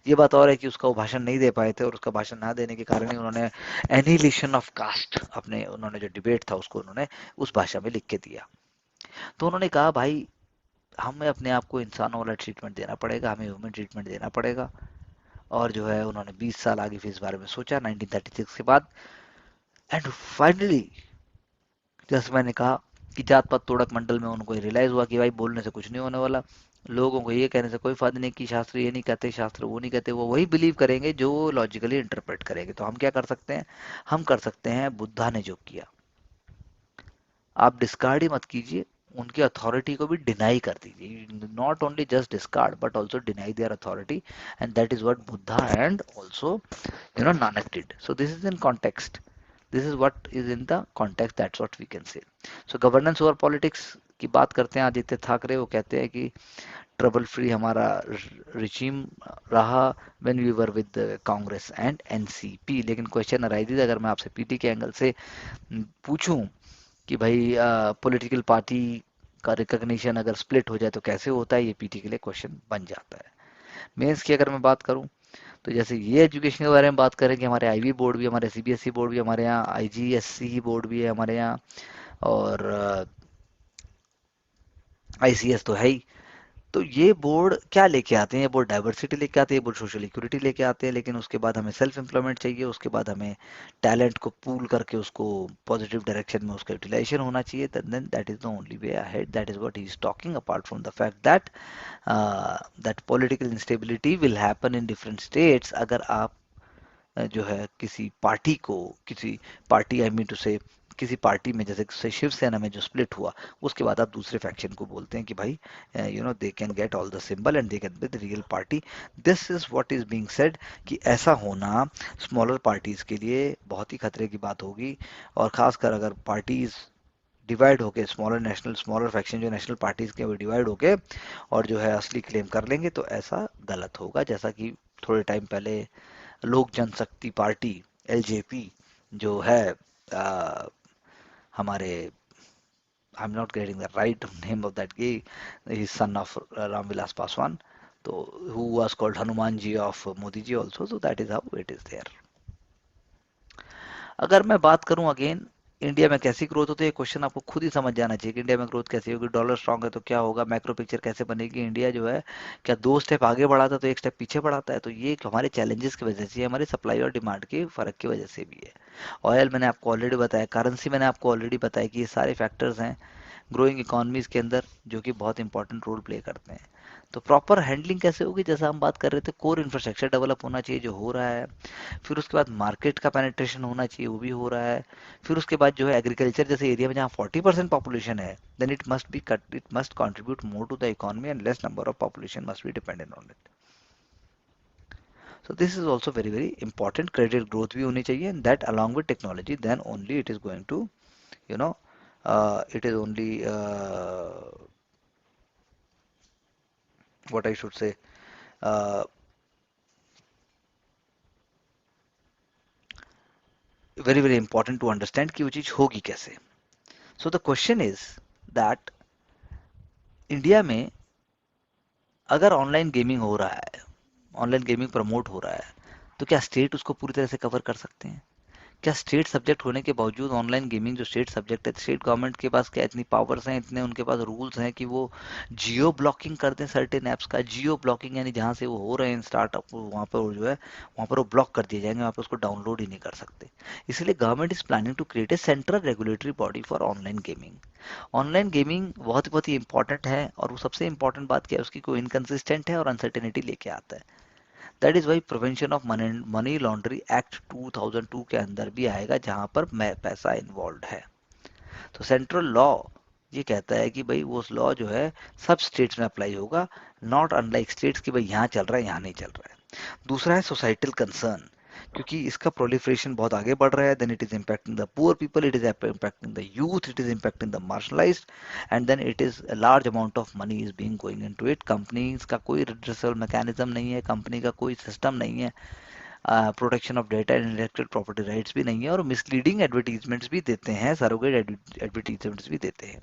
ये बात और है कि उसका वो भाषण नहीं दे पाए थे, और उसका भाषण ना देने के कारण ही उन्होंने एनिहिलेशन ऑफ कास्ट, अपने उन्होंने जो डिबेट था उसको उन्होंने उस भाषा में लिख के दिया। तो उन्होंने कहा भाई हमें अपने आप को इंसानों वाला ट्रीटमेंट देना पड़ेगा, हमें ह्यूमन ट्रीटमेंट देना पड़ेगा। और जो है उन्होंने 20 साल आगे फिर इस बारे में सोचा 1936 के बाद। एंड फाइनली, जैसे मैंने कहा कि जात पात तोड़क मंडल में उनको रियलाइज हुआ कि भाई बोलने से कुछ नहीं होने वाला, लोगों को ये कहने से कोई फायदा नहीं कि शास्त्र ये नहीं कहते, शास्त्र वो नहीं कहते, वो वही बिलीव करेंगे जो लॉजिकली इंटरप्रेट करेंगे। तो हम क्या कर सकते हैं, हम कर सकते हैं बुद्धा ने जो किया। आप डिस्कार्ड ही मत कीजिए, उनकी अथॉरिटी को भी डिनाई कर दीजिए। Not only just discard but also deny their authority, and that is what Buddha and also Nanak did. So this is in context, this is what is in the context, that's what we can say. So governance over politics की बात करते हैं आदित्य ठाकरे, वो कहते हैं कि trouble free हमारा regime रहा when we were with Congress and NCP. लेकिन क्वेश्चन अराइजेज, अगर मैं आपसे पीटी के एंगल से पूछूं कि भाई पॉलिटिकल पार्टी का रिकॉग्निशन अगर स्प्लिट हो जाए तो कैसे होता है, ये पीटी के लिए क्वेश्चन बन जाता है। मेंस की अगर मैं बात करूं, तो जैसे ये एजुकेशन के बारे में बात करें कि हमारे आईवी बोर्ड भी, हमारे सीबीएसई बोर्ड भी, हमारे यहाँ आईजीएससी बोर्ड भी है हमारे यहाँ, और आईसीएस तो है ही। तो ये बोर्ड क्या लेके आते हैं, ये बोर्ड डाइवर्सिटी लेके आते हैं, ये बोर्ड सोशल इक्विटी लेके आते हैं, लेकिन उसके बाद हमें सेल्फ एम्प्लॉयमेंट चाहिए, उसके बाद हमें टैलेंट को पूल करके उसको पॉजिटिव डायरेक्शन में उसका यूटिलाइजेशन होना चाहिए। Then that is the only way ahead, that is what he is talking, apart from the fact that that political instability will happen in different states. अगर आप जो है किसी पार्टी को, किसी पार्टी आई मीन टू से, किसी party में जैसे शिवसेना में जो स्प्लिट हुआ, उसके बाद आप दूसरे फैक्शन को बोलते हैं कि भाई they can get all the symbol and they can be the real party. This is what is being said कि ऐसा होना स्मॉलर पार्टीज के लिए बहुत ही खतरे की बात होगी। और खासकर अगर पार्टीज डिवाइड होके, स्मॉलर फैक्शन जो नेशनल पार्टीज के, वो डिवाइड होके और जो है असली क्लेम कर लेंगे, तो ऐसा गलत होगा। जैसा कि थोड़े टाइम पहले लोक जनशक्ति पार्टी एलजेपी जो है, आ, हमारे, I am not getting the right name of that guy, he son of Ramvilas Paswan, तो who was called Hanuman ji of Modi ji also, so that is how it is there. अगर मैं बात करूं अगेन इंडिया में कैसी ग्रोथ होती है, क्वेश्चन आपको खुद ही समझ जाना चाहिए कि इंडिया में ग्रोथ कैसी होगी। डॉलर स्ट्रांग है तो क्या होगा, मैक्रो पिक्चर कैसे बनेगी, इंडिया जो है क्या 2 स्टेप आगे बढ़ाता है तो 1 स्टेप पीछे बढ़ाता है। तो ये हमारे चैलेंजेस की वजह से, हमारे सप्लाई और डिमांड के फर्क की वजह से भी है। ऑयल मैंने आपको ऑलरेडी बताया, करेंसी मैंने आपको ऑलरेडी बताया कि ये सारे फैक्टर्स हैं ग्रोइंग इकोनॉमीज के अंदर जो कि बहुत इंपॉर्टेंट रोल प्ले करते हैं। तो प्रॉपर हैंडलिंग कैसे होगी, जैसा हम बात कर रहे थे, कोर इंफ्रास्ट्रक्चर डेवलप होना चाहिए जो हो रहा है, फिर उसके बाद मार्केट का पेनिट्रेशन होना चाहिए, वो भी हो रहा है, फिर उसके बाद जो है एग्रीकल्चर जैसे एरिया में जहाँ 40% पॉपुलेशन है, then it must contribute more to the economy and less number of population must be dependent on it. So this is also very very important, credit growth भी होनी चाहिए, and that along with technology then only it is going to, you know it is only what I should say, uh, very very important to understand कि वो चीज होगी कैसे। So the question is that India में अगर online gaming हो रहा है, ऑनलाइन गेमिंग प्रमोट हो रहा है, तो क्या स्टेट उसको पूरी तरह से कवर कर सकते हैं? क्या स्टेट सब्जेक्ट होने के बावजूद ऑनलाइन गेमिंग जो स्टेट सब्जेक्ट है, स्टेट गवर्नमेंट के पास क्या इतनी पावर्स हैं, इतने उनके पास रूल्स हैं कि वो जियो ब्लॉकिंग कर दें सर्टेन ऐप्स का? जियो ब्लॉकिंग यानी जहाँ से वो हो रहे हैं स्टार्टअप, वहाँ पर वो जो है वहाँ पर वो ब्लॉक कर दिए जाएंगे, वहाँ पर उसको डाउनलोड ही नहीं कर सकते। इसलिए government is planning to create a central regulatory body for online gaming. Online gaming बहुत ही इंपॉर्टेंट है, और वो सबसे इंपॉर्टेंट बात क्या है, उसकी कोई इनकन्सिस्टेंट है और अनसर्टेनिटी लेके आता है। That is why prevention of money laundry act 2002 के अंदर भी आएगा, जहां पर पैसा इन्वॉल्व है। तो सेंट्रल लॉ ये कहता है कि भाई वो लॉ जो है सब स्टेट्स में अप्लाई होगा, नॉट अनलाइक स्टेट्स की भाई यहाँ चल रहा है यहाँ नहीं चल रहा है। दूसरा है सोसाइटल कंसर्न, क्योंकि इसका प्रोलिफरेशन बहुत आगे बढ़ रहा है, then it is impacting the poor people, it is impacting the youth, it is impacting the marginalised, and then it is large amount of money is being going into it. Companies का कोई redressal mechanism नहीं है, company का कोई system नहीं है, protection of data and intellectual property rights भी नहीं है, और मिसलीडिंग एडवर्टीजमेंट्स भी देते हैं, सरोगेट एडवर्टीजमेंट्स भी देते हैं।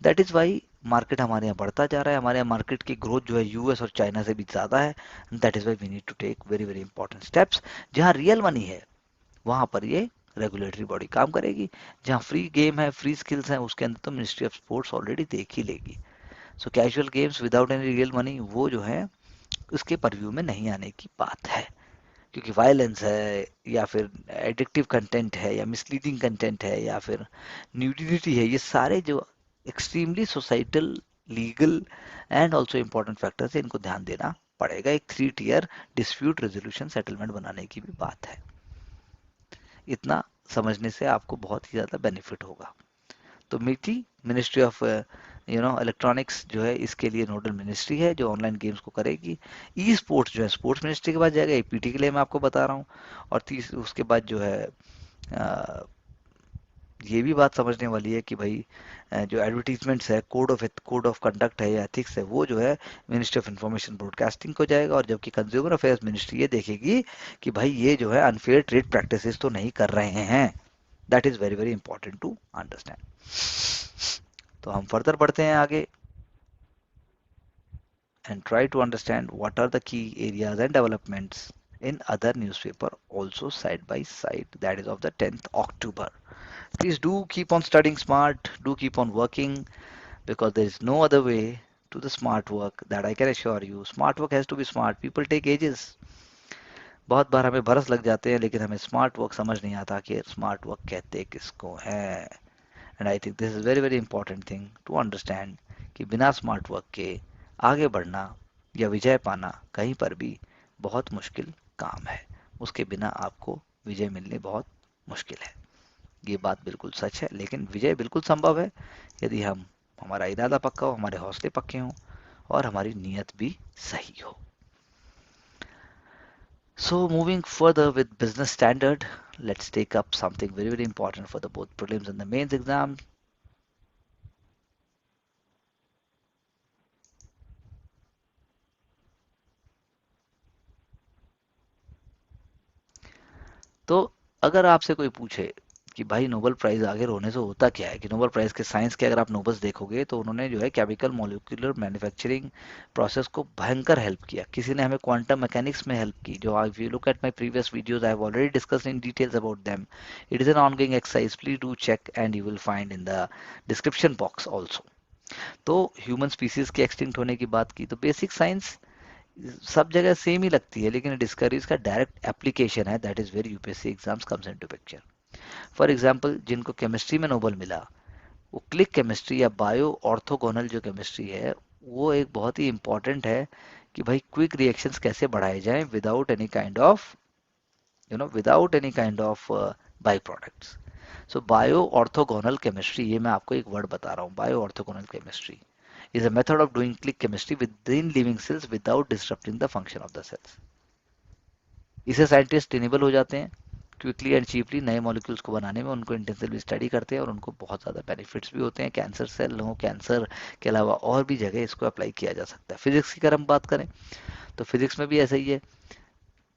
दैट इज वाई मार्केट हमारे यहाँ बढ़ता जा रहा है, हमारे यहाँ मार्केट की ग्रोथ जो है यूएस और चाइना से भी ज़्यादा है। That is why we need to take very very important steps. जहाँ रियल मनी है वहाँ पर ये रेगुलेटरी बॉडी काम करेगी। जहाँ फ्री गेम है, फ्री स्किल्स हैं, उसके अंदर तो मिनिस्ट्री ऑफ स्पोर्ट्स ऑलरेडी देख ही लेगी। सो casual games without any real money वो जो है उसके परव्यू में नहीं आने की बात है, क्योंकि वायलेंस है या फिर एडिक्टिव कंटेंट है या मिसलीडिंग कंटेंट है या फिर न्यूडिटी है, ये सारे जो extremely societal, legal and also important factors है, इनको ध्यान देना पड़ेगा। एक 3 टियर डिस्प्यूट रेजोल्यूशन सेटलमेंट बनाने की भी बात है। इतना समझने से आपको बहुत ही ज़्यादा बेनिफिट होगा। तो मिटी, मिनिस्ट्री ऑफ इलेक्ट्रॉनिक्स जो है इसके लिए नोडल मिनिस्ट्री है जो ऑनलाइन गेम्स को करेगी। ई स्पोर्ट्स जो है स्पोर्ट्स मिनिस्ट्री के बाद जाएगा, ईपीटी के लिए मैं आपको बता रहा हूँ। और तीस उसके बाद जो है ये भी बात समझने वाली है कि भाई जो एडवर्टीजमेंट्स है, कोड ऑफ कंडक्ट है या एथिक्स है, वो जो है मिनिस्ट्री ऑफ इंफॉर्मेशन ब्रॉडकास्टिंग को जाएगा। और जबकि कंज्यूमर अफेयर्स मिनिस्ट्री ये देखेगी कि भाई ये जो है अनफेयर ट्रेड प्रैक्टिसेस तो नहीं कर रहे हैं। That is very very important to understand. तो हम फर्दर बढ़ते हैं आगे and try to understand what are the key areas and developments in other newspaper also side by side, that is of the 10th October. Please do keep on studying smart, do keep on working, because there is no other way to the smart work, that I can assure you. Smart work has to be smart. People take ages, बहुत बार हमें बरस लग जाते हैं, लेकिन हमें smart work समझ नहीं आता कि स्मार्ट वर्क कहते किसको है। And I think this is very very important thing to understand कि बिना स्मार्ट वर्क के आगे बढ़ना या विजय पाना कहीं पर भी बहुत मुश्किल काम है। उसके बिना आपको विजय मिलनी बहुत मुश्किल है। ये बात बिल्कुल सच है, लेकिन विजय बिल्कुल संभव है यदि हम हमारा इरादा पक्का हो, हमारे हौसले पक्के हों और हमारी नीयत भी सही हो। So moving further with business standard, let's take up something very very important for the both prelims and the mains exam. तो अगर आपसे कोई पूछे कि भाई नोबेल प्राइज आगे होने से होता क्या है, कि नोबेल प्राइज के साइंस के अगर आप नोबल्स देखोगे तो उन्होंने जो है केमिकल मॉलिक्यूलर मैन्युफैक्चरिंग प्रोसेस को भयंकर हेल्प किया। किसी ने हमें क्वांटम मैकेनिक्स में हेल्प की, जो if you look at my previous videos I have already discussed in details about them. It is an ongoing exercise, please do check and you will find in the description box also. तो human species के extinct होने की बात की, तो basic science सब जगह same ही लगती है, लेकिन डिस्कवरीज का डायरेक्ट एप्लीकेशन है, that is very UPSC exams comes into picture. For example जिनको केमिस्ट्री में नोबेल मिला, वो क्लिक केमिस्ट्री या बायो ऑर्थोगोनल जो केमिस्ट्री है, वो एक बहुत ही इंपॉर्टेंट है कि भाई क्विक रिएक्शंस कैसे बढ़ाए जाएं without any kind of without any kind of by products. So bio orthogonal chemistry, ये मैं आपको एक वर्ड बता रहा हूँ, bio orthogonal chemistry is a method of doing click chemistry within living cells without disrupting the function of the cells. इससे scientist enable हो जाते हैं क्विकली एंड चीपली नए मॉलिक्यूल्स को बनाने में, उनको इंटेंसिवली स्टडी करते हैं और उनको बहुत ज़्यादा बेनिफिट्स भी होते हैं। कैंसर सेल हो, कैंसर के अलावा और भी जगह इसको अप्लाई किया जा सकता है। फिजिक्स की अगर हम बात करें तो फिजिक्स में भी ऐसा ही है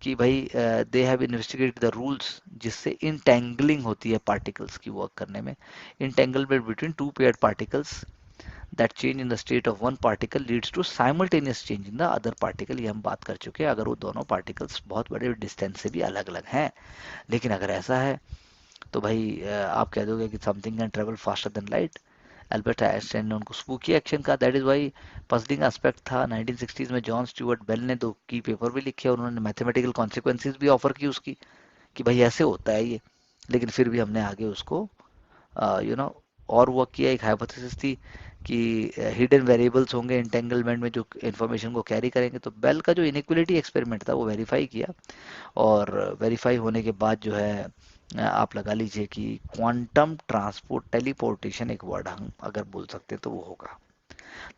कि भाई they have investigated the rules जिससे इंटेंगलिंग होती है पार्टिकल्स की वर्क करने में। Entanglement between two paired particles, that change in the state of one particle leads to simultaneous change in the other particle। ये हम बात कर चुके हैं। अगर वो दोनों पार्टिकल्स बहुत बड़े डिस्टेंस से भी अलग अलग हैं, लेकिन अगर ऐसा है तो भाई आप कह दोगे कि something can travel faster than light. Albert Einstein ने उनको स्पूकी एक्शन कहा। That is why puzzling aspect था। 1960s में जॉन स्टुअर्ट बेल ने 2 की पेपर भी लिखे और उन्होंने मैथमेटिकल कॉन्सिक्वेंसेज भी ऑफर की उसकी, कि भाई ऐसे होता है ये, लेकिन फिर भी हमने आगे उसको यू नो और वर्क किया। एक हाइपोथेसिस थी कि हिडन वेरिएबल्स होंगे इंटेंगलमेंट में जो इन्फॉर्मेशन को कैरी करेंगे। तो बेल का जो इनइक्वलिटी एक्सपेरिमेंट था वो वेरीफाई किया, और वेरीफाई होने के बाद जो है आप लगा लीजिए कि क्वांटम ट्रांसपोर्ट टेलीपोर्टेशन एक वर्ड हम अगर बोल सकते हैं तो वो होगा।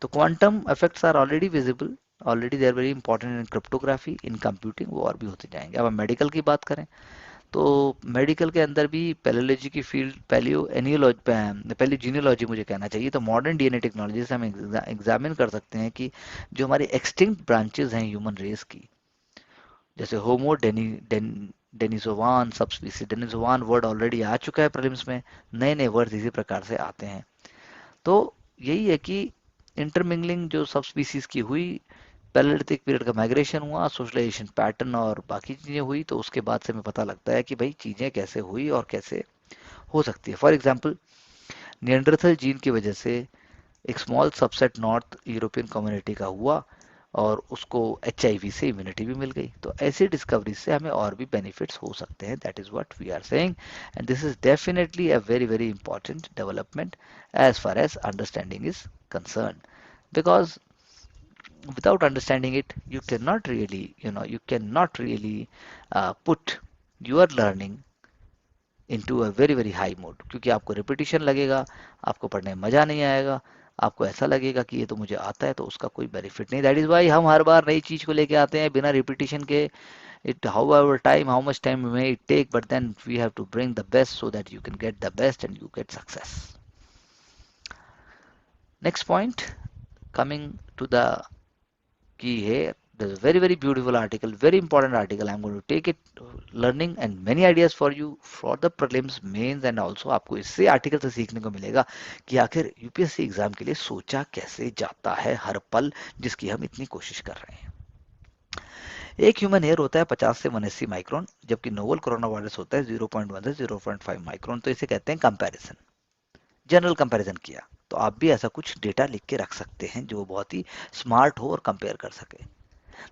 तो quantum effects are already visible, already they are very important in cryptography, in computing, वो और भी होते जाएंगे। अब हम मेडिकल की बात करें तो मेडिकल के अंदर भी पैलोलॉजी की फील्ड, पैलियोजीनियोलॉजी मुझे कहना चाहिए, तो मॉडर्न डीएनए टेक्नोलॉजी से हम एग्जामिन कर सकते हैं कि जो हमारी एक्सटिंक्ट ब्रांचेस हैं ह्यूमन रेस की, जैसे होमो डेनिसोवान सबस्पीसीज। डेनिसोवान वर्ड ऑलरेडी आ चुका है प्रीलिम्स में, नए नए वर्ड इसी प्रकार से आते हैं। तो यही है कि इंटरमिंगलिंग जो सब स्पीसीज की हुई, पैलेलिथिक पीरियड का माइग्रेशन हुआ, सोशलाइजेशन पैटर्न और बाकी चीज़ें हुई, तो उसके बाद से हमें पता लगता है कि भाई चीज़ें कैसे हुई और कैसे हो सकती है। फॉर एग्जाम्पल, नियंडरथल जीन की वजह से एक small subset north European community का हुआ और उसको HIV से इम्यूनिटी भी मिल गई। तो ऐसी डिस्कवरी से हमें और भी बेनिफिट्स हो सकते हैं। That is what we are saying, and this is definitely a very very important development as far as understanding is concerned, because without understanding it you cannot really, you cannot really put your learning into a very very high mode, क्योंकि आपको repetition लगेगा, आपको पढ़ने में मजा नहीं आएगा, आपको ऐसा लगेगा कि ये तो मुझे आता है, तो उसका कोई बेनिफिट नहीं। दैट इज वाई हम हर बार नई चीज को लेके आते हैं बिना रिपीटिशन के। It however time, how much time may it take, but then we have to bring the best so that you can get the best and you get success. Next point, coming to the key here, there's a very very beautiful article, very important article. I'm going to take it, learning and many ideas for you for the prelims, mains, and also आपको इससे article से सीखने को मिलेगा कि आखिर UPSC exam के लिए सोचा कैसे जाता है हर पल, जिसकी हम इतनी कोशिश कर रहे हैं। एक ह्यूमन हेयर होता है 50 से 180 माइक्रोन, जबकि नोवल कोरोना वायरस होता है 0.1 से 0.5 माइक्रोन। तो इसे कहते हैं कंपैरिजन, जनरल कंपैरिजन किया। तो आप भी ऐसा कुछ डेटा लिख के रख सकते हैं जो बहुत ही स्मार्ट हो और कंपेयर कर सके।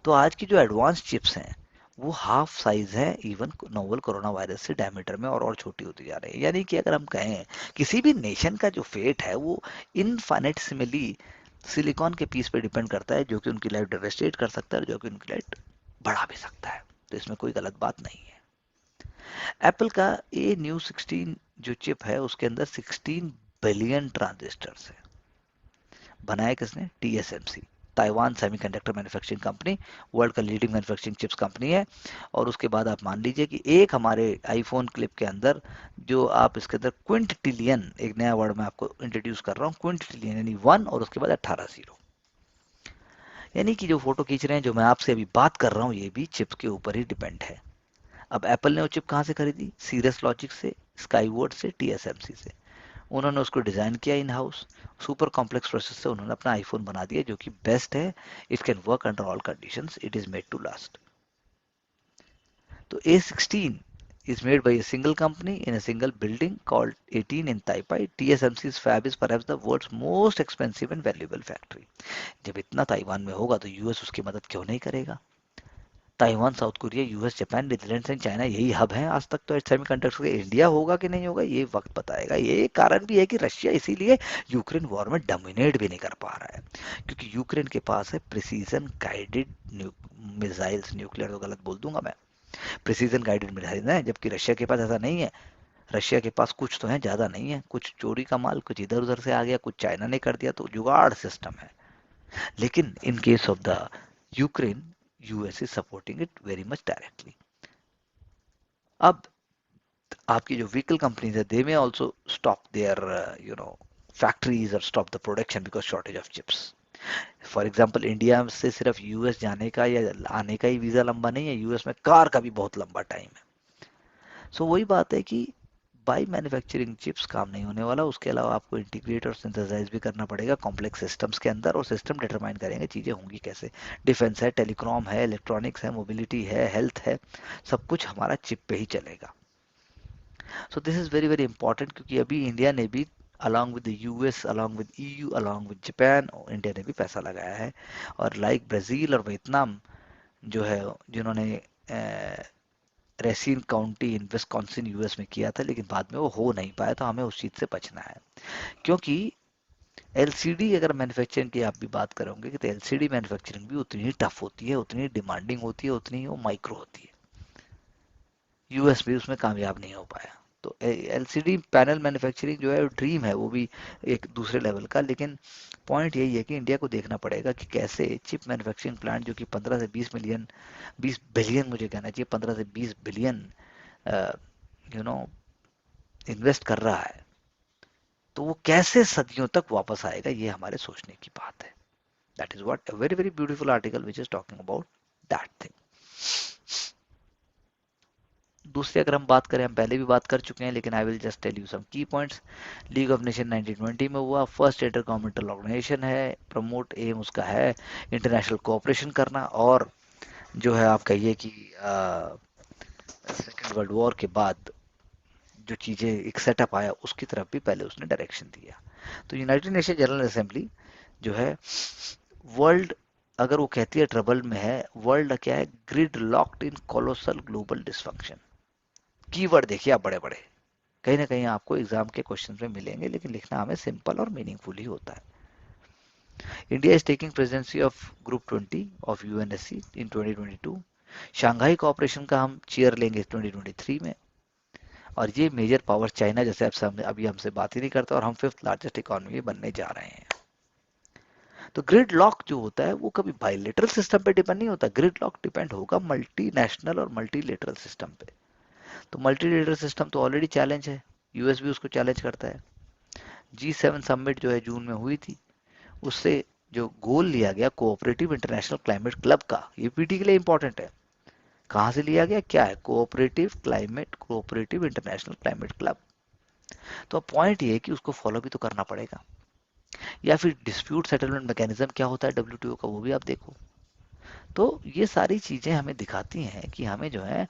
तो आज की जो एडवांस चिप्स हैं वो हाफ साइज है इवन नोवल कोरोना वायरस से डायमीटर में, और छोटी होती जा रही है। यानी कि अगर हम कहें किसी भी नेशन का जो फेट है वो इनफाइनेटसिमली सिलिकॉन के पीस पे डिपेंड करता है, जो कि उनकी लाइफ डेवेस्टेट कर सकता है और जो कि उनकी लाइफ बढ़ा भी सकता है। तो इसमें कोई गलत बात नहीं है। एप्पल का A16 जो चिप है उसके अंदर 16 बिलियन ट्रांजिस्टर्स है। बनाया किसने? TSMC, Taiwan semiconductor manufacturing company, world का लीडिंग मैन्युफैक्चरिंग चिप्स कंपनी है। और उसके बाद आप मान लीजिए कि एक हमारे आईफोन क्लिप के अंदर जो आप इसके अंदर क्विंटिलियन, एक नया वर्ड मैं आपको इंट्रोड्यूस कर रहा हूँ, क्विंटिलियन यानी 1 और उसके बाद 18 जीरो। यानी कि जो फोटो खींच रहे हैं, जो मैं आपसे अभी बात कर रहा हूँ, ये भी चिप्स के ऊपर ही डिपेंड है। अब एप्पल ने वो चिप कहाँ से खरीदी? सीरियस लॉजिक से, स्काईवर्ड से, TSMC से। उन्होंने उसको डिज़ाइन किया in house, super complex process से उन्होंने अपना आईफोन बना दिया जो कि बेस्ट है। It can work under all conditions, it is made to last. तो A16 is made by a single company in a single building called 18 in Taipei. TSMC's fab is perhaps the world's most expensive and valuable factory. जब इतना Taiwan में होगा तो US उसकी मदद क्यों नहीं करेगा? Taiwan, south Korea, US, Japan, Netherlands and China, यही हब हैं आज तक। तो सेमीकंडक्टर के इंडिया होगा कि नहीं होगा ये वक्त बताएगा। ये कारण भी है कि रशिया इसीलिए यूक्रेन वॉर में डोमिनेट भी नहीं कर पा रहा है, क्योंकि यूक्रेन के पास है प्रिसीजन गाइडेड मिसाइल्स, न्यूक्लियर तो गलत बोल दूंगा मैं, प्रिसीजन गाइडेड मिसाइल है, जबकि रशिया के पास ऐसा नहीं है। रशिया के पास कुछ तो है, ज्यादा नहीं है, कुछ चोरी का माल, कुछ इधर उधर से आ गया, कुछ चाइना ने कर दिया, तो जुगाड़ सिस्टम है। लेकिन in case of the Ukraine, US is supporting it very much directly. अब आपकी जो व्हीकल कंपनीज है, they may also stop their factories और stop the production because shortage of chips. For example, India से सिर्फ US जाने का या आने का ही वीजा लंबा नहीं है, यूएस में कार का भी बहुत लंबा टाइम है। सो वही बात है कि बाई मैन्युफैक्चरिंग चिप्स काम नहीं होने वाला, उसके अलावा आपको इंटीग्रेट और सिंथेसाइज भी करना पड़ेगा कॉम्प्लेक्स सिस्टम्स के अंदर, और सिस्टम डिटरमाइन करेंगे चीज़ें होंगी कैसे। डिफेंस है, टेलीकॉम है, इलेक्ट्रॉनिक्स है, मोबिलिटी है, हेल्थ है, सब कुछ हमारा चिप पे ही चलेगा। So this is very very important, क्योंकि अभी इंडिया ने भी along with US, along with EU, along with Japan, India ने भी पैसा लगाया है। और लाइक ब्राज़ील और वियतनाम जो है, जिन्होंने रेसिन काउंटी इन विस्कॉन्सिन यूएस में किया था, लेकिन बाद में वो हो नहीं पाया, तो हमें उस चीज़ से बचना है। क्योंकि LCD अगर मैन्युफैक्चरिंग की आप भी बात करोगे कि तो LCD मैन्युफैक्चरिंग भी उतनी ही टफ होती है, उतनी ही डिमांडिंग होती है, उतनी ही वो माइक्रो होती है। यूएस भी उसमें कामयाब नहीं हो पाया। तो LCD पैनल मैन्युफैक्चरिंग जो है ड्रीम है, वो भी एक दूसरे लेवल का। लेकिन पॉइंट यही है कि इंडिया को देखना पड़ेगा कि कैसे चिप मैन्युफैक्चरिंग प्लांट जो कि 15 से 20 मिलियन, 20 बिलियन मुझे कहना चाहिए, 15 से 20 बिलियन यू नो इन्वेस्ट कर रहा है, तो वो कैसे सदियों तक वापस आएगा, ये हमारे सोचने की बात है। That is what a very very beautiful article which is talking about that thing. दूसरी अगर हम बात करें, हम पहले भी बात कर चुके हैं, लेकिन I will just tell you some key points. League of nation 1920 में हुआ, फर्स्ट इंटर गवर्नमेंटल ऑर्गेनाइजेशन है, प्रमोट एम उसका है इंटरनेशनल कोऑपरेशन करना, और जो है आप कहिए कि सेकेंड वर्ल्ड वॉर के बाद जो चीज़ें एक सेटअप आया उसकी तरफ भी पहले उसने डायरेक्शन दिया। तो यूनाइटेड नेशन जनरल असेंबली जो है वर्ल्ड, अगर वो कहती है ट्रबल में है, वर्ल्ड क्या है, grid locked in colossal global dysfunction. Keyword देखिए आप बड़े बड़े, कहीं ना कहीं आपको एग्जाम के क्वेश्चन में मिलेंगे, लेकिन लिखना हमें सिंपल और मीनिंगफुल ही होता है। India is taking presidency of group 20 of UNSC in 2022। Shanghai cooperation का हम चेयर लेंगे 2023 में, और ये मेजर पावर चाइना जैसे अब हमने अभी हमसे बात ही नहीं करता, और हम फिफ्थ लार्जेस्ट इकोनॉमी बनने जा रहे हैं। तो ग्रिड लॉक जो होता है वो कभी बाइलेटरल सिस्टम पे डिपेंड नहीं होता, ग्रिड लॉक डिपेंड होगा मल्टीनेशनल और मल्टीलेटरल सिस्टम पे। तो मल्टीलेटरल सिस्टम तो ऑलरेडी चैलेंज है, यूएस भी उसको चैलेंज करता है। G7 समिट जो है जून में हुई थी, उससे जो गोल लिया गया कोऑपरेटिव इंटरनेशनल क्लाइमेट क्लब का, ये पीटी के लिए इंपॉर्टेंट है। कहां से लिया गया, क्या है, कोऑपरेटिव इंटरनेशनल क्लाइमेट क्लब। तो पॉइंट ये है कि उसको फॉलो भी तो करना पड़ेगा। या फिर डिस्प्यूट सेटलमेंट मैकेनिज्म क्या होता है डब्ल्यूटीओ का, वो भी आप देखो। तो ये सारी चीजें हमें दिखाती हैं कि हमें जो है,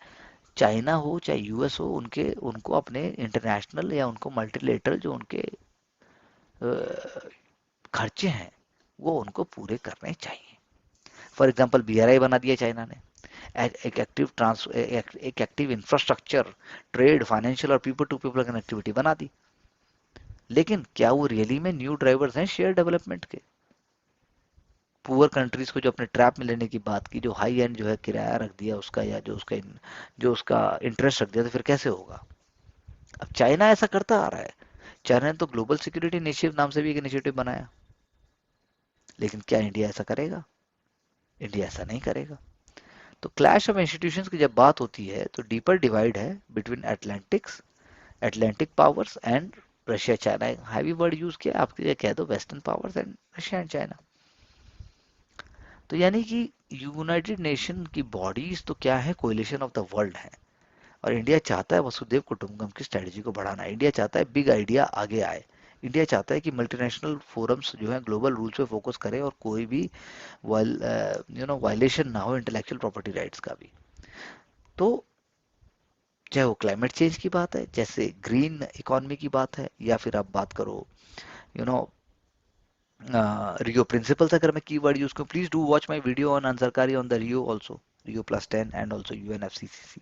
चाइना हो चाहे यूएस हो, उनके उनको अपने इंटरनेशनल या उनको मल्टीलेटरल जो उनके खर्चे हैं वो उनको पूरे करने चाहिए। फॉर एग्जांपल बीआरआई बना दिया चाइना ने, एक एक्टिव इंफ्रास्ट्रक्चर, ट्रेड, फाइनेंशियल और पीपल टू पीपल कनेक्टिविटी बना दी। लेकिन क्या वो रियली में न्यू ड्राइवर्स हैं शेयर डेवलपमेंट के? पुअर कंट्रीज को जो अपने ट्रैप में लेने की बात की, जो हाई एंड जो है किराया रख दिया उसका, या जो उसका इंटरेस्ट रख दिया, तो फिर कैसे होगा? अब चाइना ऐसा करता आ रहा है। चाइना ने तो ग्लोबल सिक्योरिटी इनिशिएटिव नाम से भी एक इनिशिएटिव बनाया, लेकिन क्या इंडिया ऐसा करेगा? इंडिया ऐसा नहीं करेगा। तो क्लैश ऑफ इंस्टीट्यूशंस की जब बात होती है तो डीपर डिवाइड है between Atlantic powers and Russia China. Heavy word use किया, आपके कह दो western powers and Russia and China. तो यानी कि यूनाइटेड नेशन की बॉडीज तो क्या है, कोलिशन ऑफ द वर्ल्ड है। और इंडिया चाहता है वसुदेव कुटुंबकम की स्ट्रेटजी को बढ़ाना, इंडिया चाहता है बिग आइडिया आगे आए, इंडिया चाहता है कि मल्टीनेशनल फोरम्स जो है ग्लोबल रूल्स पे फोकस करें, और कोई भी वायलेशन ना हो इंटेलेक्चुअल प्रॉपर्टी राइट्स का भी। तो चाहे वो क्लाइमेट चेंज की बात है, जैसे ग्रीन इकोनॉमी की बात है, या फिर आप बात करो यू नो रियो प्रिंसिपल्स, अगर मैं कीवर्ड यूज करूं, please do watch my video on Unsarkari on the Rio also, रियो+10 and also UNFCCC,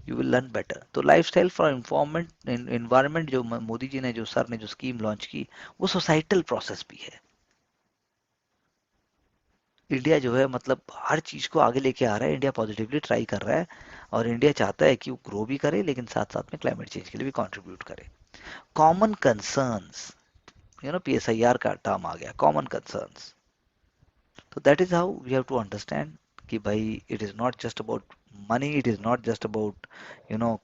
you will learn better. तो लाइफस्टाइल फॉर इन्फॉर्मेंट इन्वायरमेंट जो मोदी जी ने, जो सर ने जो स्कीम लॉन्च की, वो सोसाइटल प्रोसेस भी है। इंडिया जो है मतलब हर चीज को आगे लेके आ रहा है, इंडिया पॉजिटिवली ट्राई कर रहा है, और इंडिया चाहता है कि वो ग्रो भी करे, लेकिन साथ साथ में क्लाइमेट चेंज के लिए भी कंट्रीब्यूट करे। कॉमन कंसर्न्स, पीएसआईआर का टर्म आ गया, कॉमन कंसर्न्स। तो that is how we have to understand कि भाई it is not just about money, it is not just about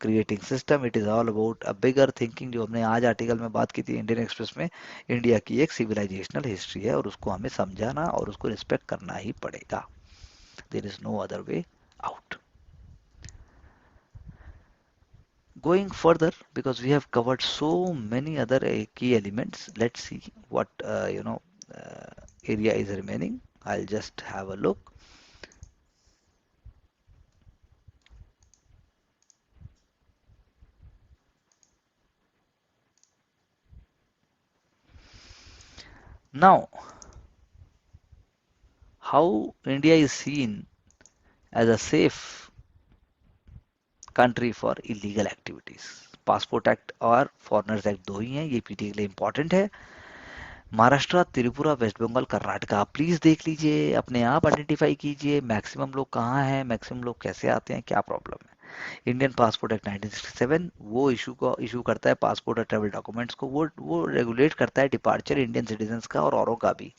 creating system, it is all about a bigger thinking. जो हमने आज article में बात की थी इंडियन एक्सप्रेस में, इंडिया की एक सिविलाइजेशनल हिस्ट्री है, और उसको हमें समझाना और उसको रिस्पेक्ट करना ही पड़ेगा। There is no other way out. Going further, because we have covered so many other key elements, let's see what area is remaining. I'll just have a look. Now, how India is seen as a safe country for illegal activities. Passport act और foreigners act दो ही हैं, ये PT के लिए important है। Maharashtra, Tripura, waste Bengal, Karnataka, आप please देख लीजिए, अपने आप आइडेंटिफाई कीजिए मैक्सिमम लोग कहाँ हैं, मैक्सिमम लोग कैसे आते हैं, क्या प्रॉब्लम है। इंडियन पासपोर्ट एक्ट 1967 वो इशू करता है पासपोर्ट और ट्रेवल डॉक्यूमेंट्स को, वो रेगुलेट करता है डिपार्चर इंडियन सिटीजन्स का और औरों का भी।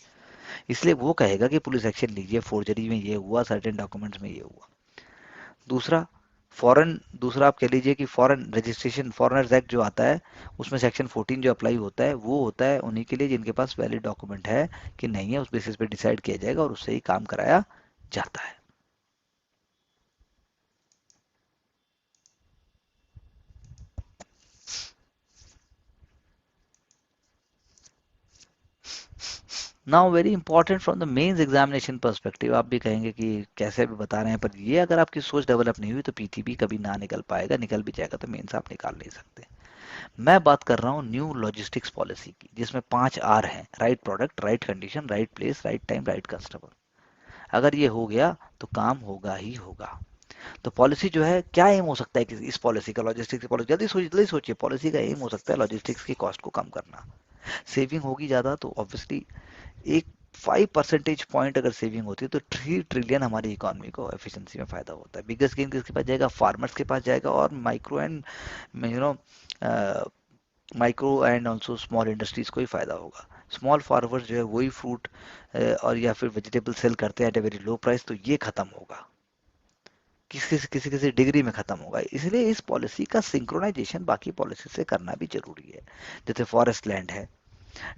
इसलिए वो कहेगा कि पुलिस एक्शन लीजिए, फोर्जरी में ये हुआ, सर्टेन डॉक्यूमेंट्स में ये हुआ। दूसरा, दूसरा आप कह लीजिए कि फॉरेन रजिस्ट्रेशन, फॉरेनर्स एक्ट जो आता है, उसमें सेक्शन 14 जो अप्लाई होता है, वो होता है उन्हीं के लिए जिनके पास वैलिड डॉक्यूमेंट है कि नहीं है, उस बेसिस पे डिसाइड किया जाएगा और उससे ही काम कराया जाता है। Now very important from the mains examination perspective, आप भी कहेंगे कि कैसे भी बता रहे हैं, पर ये अगर आपकी सोच डेवलप नहीं हुई तो पीटीबी कभी ना निकल पाएगा, निकल भी जाएगा तो मेंस आप निकाल नहीं सकते। मैं बात कर रहा हूँ न्यू लॉजिस्टिक्स पॉलिसी की, जिसमें 5 R हैं: right product, right condition, right place, right time, right customer. अगर ये हो गया तो काम होगा ही होगा। तो पॉलिसी जो है, क्या एम हो सकता है कि इस पॉलिसी का, लॉजिस्टिक्स की पॉलिसी, जल्दी सोचिए, पॉलिसी का एम हो सकता है लॉजिस्टिक्स की कॉस्ट को कम करना। सेविंग होगी ज़्यादा तो ऑब्वियसली एक 5 परसेंटेज पॉइंट अगर सेविंग होती है तो 3 ट्रिलियन हमारी इकोनॉमी को एफिशिएंसी में फायदा होता है। बिगेस्ट गेन किसके पास जाएगा? फार्मर्स के पास जाएगा, और micro and you know micro and also small industries को ही फायदा होगा। स्मॉल फार्मर्स जो है वही फ्रूट और या फिर वेजिटेबल सेल करते हैं at a very low price, तो ये खत्म होगा, किसी किसी डिग्री में खत्म होगा। इसलिए इस पॉलिसी का सिंक्रोनाइजेशन बाकी पॉलिसी से करना भी जरूरी है। जैसे फॉरेस्ट लैंड है,